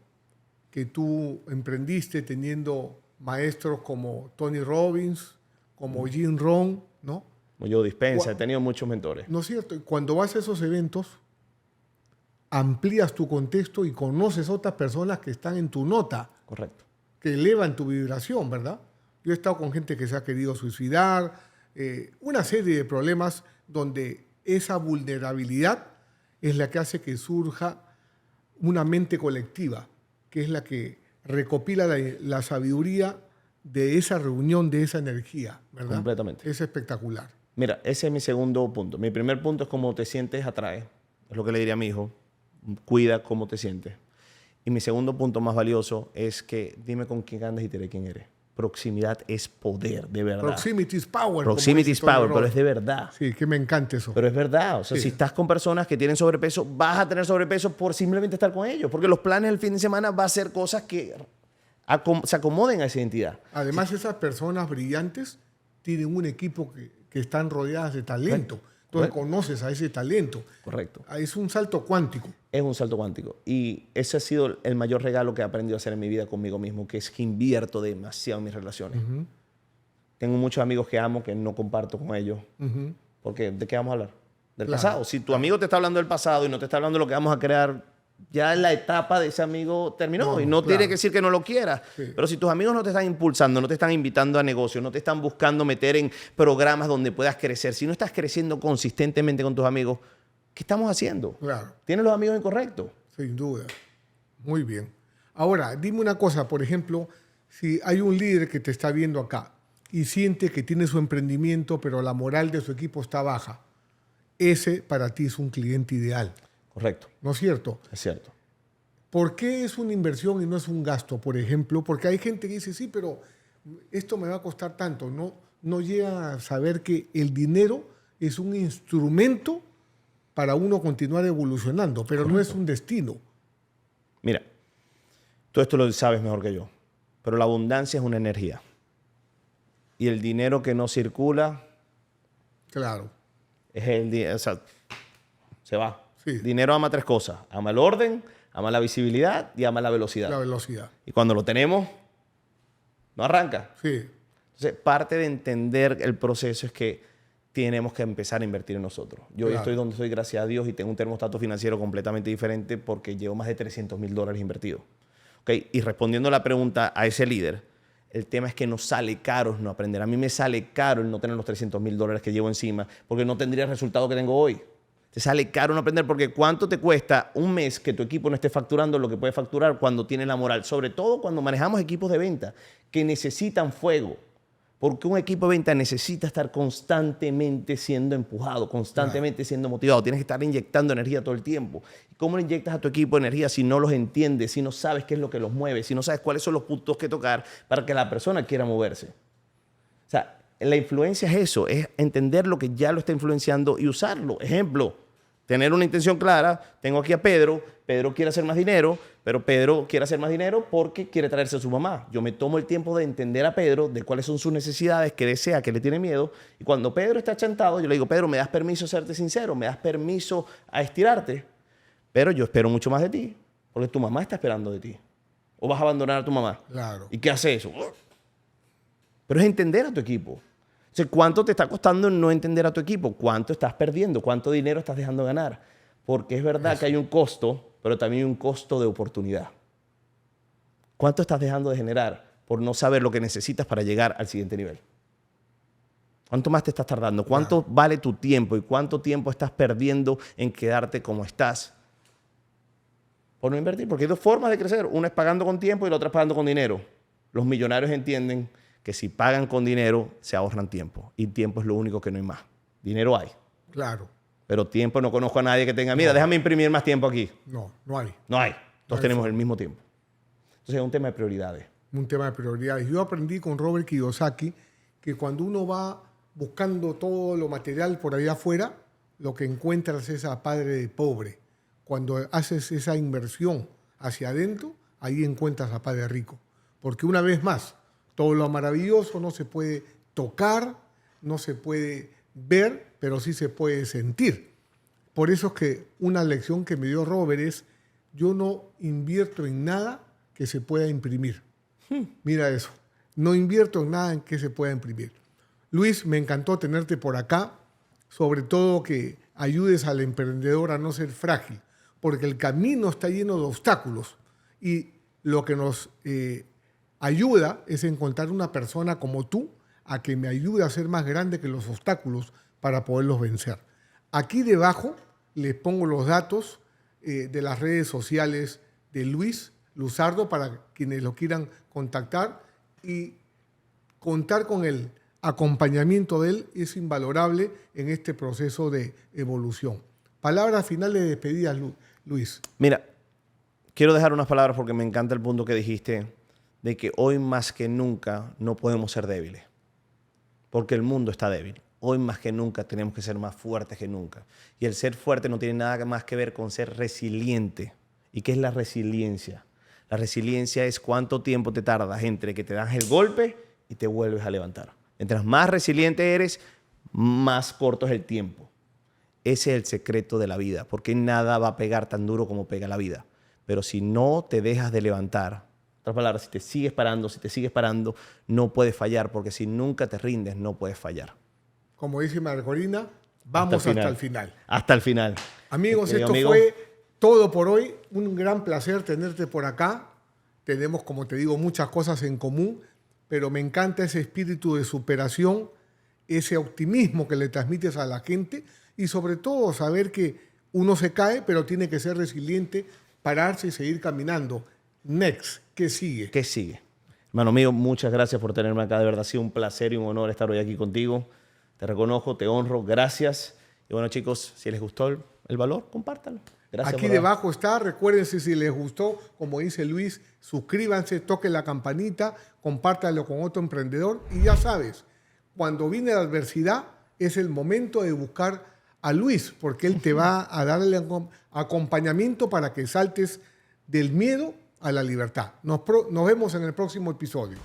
que tú emprendiste teniendo maestros como Tony Robbins, como Jim Rohn, ¿no? Como yo dispensa, he tenido muchos mentores. ¿No es cierto? Y cuando vas a esos eventos, amplías tu contexto y conoces otras personas que están en tu nota, Correcto. que elevan tu vibración, ¿verdad? Yo he estado con gente que se ha querido suicidar, una serie de problemas donde esa vulnerabilidad es la que hace que surja una mente colectiva, que es la que recopila la sabiduría de esa reunión, de esa energía, ¿verdad? Completamente. Es espectacular. Mira, ese es mi segundo punto. Mi primer punto es cómo te sientes atrae. Es lo que le diría a mi hijo. Cuida cómo te sientes. Y mi segundo punto más valioso es que dime con quién andas y te diré quién eres. Proximidad es poder, de verdad. Proximity is power. Proximity is como dice Tony power, pero Robbins. es de verdad. Sí, que me encanta eso. Pero es verdad. O sea, Sí. si estás con personas que tienen sobrepeso, vas a tener sobrepeso por simplemente estar con ellos. Porque los planes del fin de semana va a ser cosas que se acomoden a esa identidad. Además, esas personas brillantes tienen un equipo que están rodeadas de talento. Entonces Correcto. conoces a ese talento. Correcto. Es un salto cuántico. Es un salto cuántico. Y ese ha sido el mayor regalo que he aprendido a hacer en mi vida conmigo mismo, que es que invierto demasiado en mis relaciones. Tengo muchos amigos que amo, que no comparto con ellos. Ujú. Porque, ¿de qué vamos a hablar? Del Claro. pasado. Si tu amigo te está hablando del pasado y no te está hablando de lo que vamos a crear, ya la etapa de ese amigo terminó. No, Y no claro. tiene que decir que no lo quieras. Sí. Pero si tus amigos no te están impulsando, no te están invitando a negocios, no te están buscando meter en programas donde puedas crecer, si no estás creciendo consistentemente con tus amigos, ¿qué estamos haciendo? Claro, Tienes los amigos incorrectos. sin duda. Muy bien. Ahora, dime una cosa, por ejemplo, si hay un líder que te está viendo acá y siente que tiene su emprendimiento, pero la moral de su equipo está baja, ese para ti es un cliente ideal, Correcto. ¿no es cierto? Es cierto. ¿Por qué es una inversión y no es un gasto, por ejemplo? Porque hay gente que dice, sí, pero esto me va a costar tanto. No llega a saber que el dinero es un instrumento para uno continuar evolucionando, pero no es un destino. Mira, tú esto lo sabes mejor que yo, pero la abundancia es una energía. Y el dinero que no circula Claro, es el dinero, o sea, se va. Sí. Dinero ama tres cosas. Ama el orden, ama la visibilidad y ama la velocidad. la velocidad. Y cuando lo tenemos, no arranca. Sí, Entonces, parte de entender el proceso es que tenemos que empezar a invertir en nosotros. Yo hoy Claro. estoy donde estoy, gracias a Dios, y tengo un termostato financiero completamente diferente porque llevo más de $300,000 invertidos. ¿Okay? Y respondiendo a la pregunta a ese líder, el tema es que nos sale caro no aprender. A mí me sale caro el no tener los $300,000 que llevo encima porque no tendría el resultado que tengo hoy. Te sale caro no aprender porque ¿cuánto te cuesta un mes que tu equipo no esté facturando lo que puede facturar cuando tiene la moral? Sobre todo cuando manejamos equipos de venta que necesitan fuego. Porque un equipo de venta necesita estar constantemente siendo empujado, constantemente siendo motivado. Tienes que estar inyectando energía todo el tiempo. ¿Y cómo le inyectas a tu equipo energía si no los entiendes, si no sabes qué es lo que los mueve, si no sabes cuáles son los puntos que tocar para que la persona quiera moverse? O sea, la influencia es eso, es entender lo que ya lo está influenciando y usarlo. Ejemplo, tener una intención clara. Tengo aquí a Pedro. Pedro quiere hacer más dinero, pero Pedro quiere hacer más dinero porque quiere traerse a su mamá. Yo me tomo el tiempo de entender a Pedro, de cuáles son sus necesidades, qué desea, qué le tiene miedo. Y cuando Pedro está achantado, yo le digo, Pedro, ¿me das permiso a serte sincero? ¿Me das permiso a estirarte? Pero yo espero mucho más de ti, porque tu mamá está esperando de ti. ¿O vas a abandonar a tu mamá? Claro. ¿Y qué hace eso? Pero es entender a tu equipo. Entonces, ¿cuánto te está costando no entender a tu equipo? ¿Cuánto estás perdiendo? ¿Cuánto dinero estás dejando ganar? Porque es verdad que hay un costo, pero también hay un costo de oportunidad. ¿Cuánto estás dejando de generar por no saber lo que necesitas para llegar al siguiente nivel? ¿Cuánto más te estás tardando? ¿Cuánto vale tu tiempo? ¿Y cuánto tiempo estás perdiendo en quedarte como estás? Por no invertir. Porque hay dos formas de crecer. Una es pagando con tiempo y la otra es pagando con dinero. Los millonarios entienden que si pagan con dinero, se ahorran tiempo. Y tiempo es lo único que no hay más. Dinero hay. Claro. Pero tiempo no conozco a nadie que tenga, mira, déjame imprimir más tiempo aquí. No, no hay. No hay. Todos tenemos el mismo tiempo. Entonces es un tema de prioridades. Un tema de prioridades. Yo aprendí con Robert Kiyosaki que cuando uno va buscando todo lo material por allá afuera, lo que encuentras es a padre de pobre. Cuando haces esa inversión hacia adentro, ahí encuentras a padre rico. Porque una vez más, todo lo maravilloso no se puede tocar, no se puede ver, pero sí se puede sentir. Por eso es que una lección que me dio Robert es, yo no invierto en nada que se pueda imprimir. Mira eso. No invierto en nada en que se pueda imprimir. Luis, me encantó tenerte por acá, sobre todo que ayudes al emprendedor a no ser frágil, porque el camino está lleno de obstáculos y lo que nos ayuda es encontrar una persona como tú a que me ayude a ser más grande que los obstáculos para poderlos vencer. Aquí debajo les pongo los datos de las redes sociales de Luis Luzardo para quienes lo quieran contactar y contar con el acompañamiento de él es invalorable en este proceso de evolución. Palabras finales de despedida, Luis. Mira, quiero dejar unas palabras porque me encanta el punto que dijiste de que hoy más que nunca no podemos ser débiles, porque el mundo está débil. Hoy más que nunca tenemos que ser más fuertes que nunca. Y el ser fuerte no tiene nada más que ver con ser resiliente. ¿Y qué es la resiliencia? La resiliencia es cuánto tiempo te tardas entre que te das el golpe y te vuelves a levantar. Mientras más resiliente eres, más corto es el tiempo. Ese es el secreto de la vida, porque nada va a pegar tan duro como pega la vida. Pero si no te dejas de levantar, en otras palabras, si te sigues parando, no puedes fallar, porque si nunca te rindes, no puedes fallar. Como dice Marcolina, vamos hasta el final. Hasta el final. Amigos, esto fue todo por hoy. Un gran placer tenerte por acá. Tenemos, como te digo, muchas cosas en común, pero me encanta ese espíritu de superación, ese optimismo que le transmites a la gente y sobre todo saber que uno se cae, pero tiene que ser resiliente, pararse y seguir caminando. Next, ¿qué sigue? ¿Qué sigue? Hermano mío, muchas gracias por tenerme acá. De verdad ha sido un placer y un honor estar hoy aquí contigo. Te reconozco, te honro, gracias. Y bueno, chicos, si les gustó el valor, compártanlo. Gracias. Aquí debajo está, recuérdense si les gustó, como dice Luis, suscríbanse, toquen la campanita, compártanlo con otro emprendedor y ya sabes, cuando viene la adversidad es el momento de buscar a Luis, porque él te va a dar el acompañamiento para que saltes del miedo a la libertad. Nos vemos en el próximo episodio.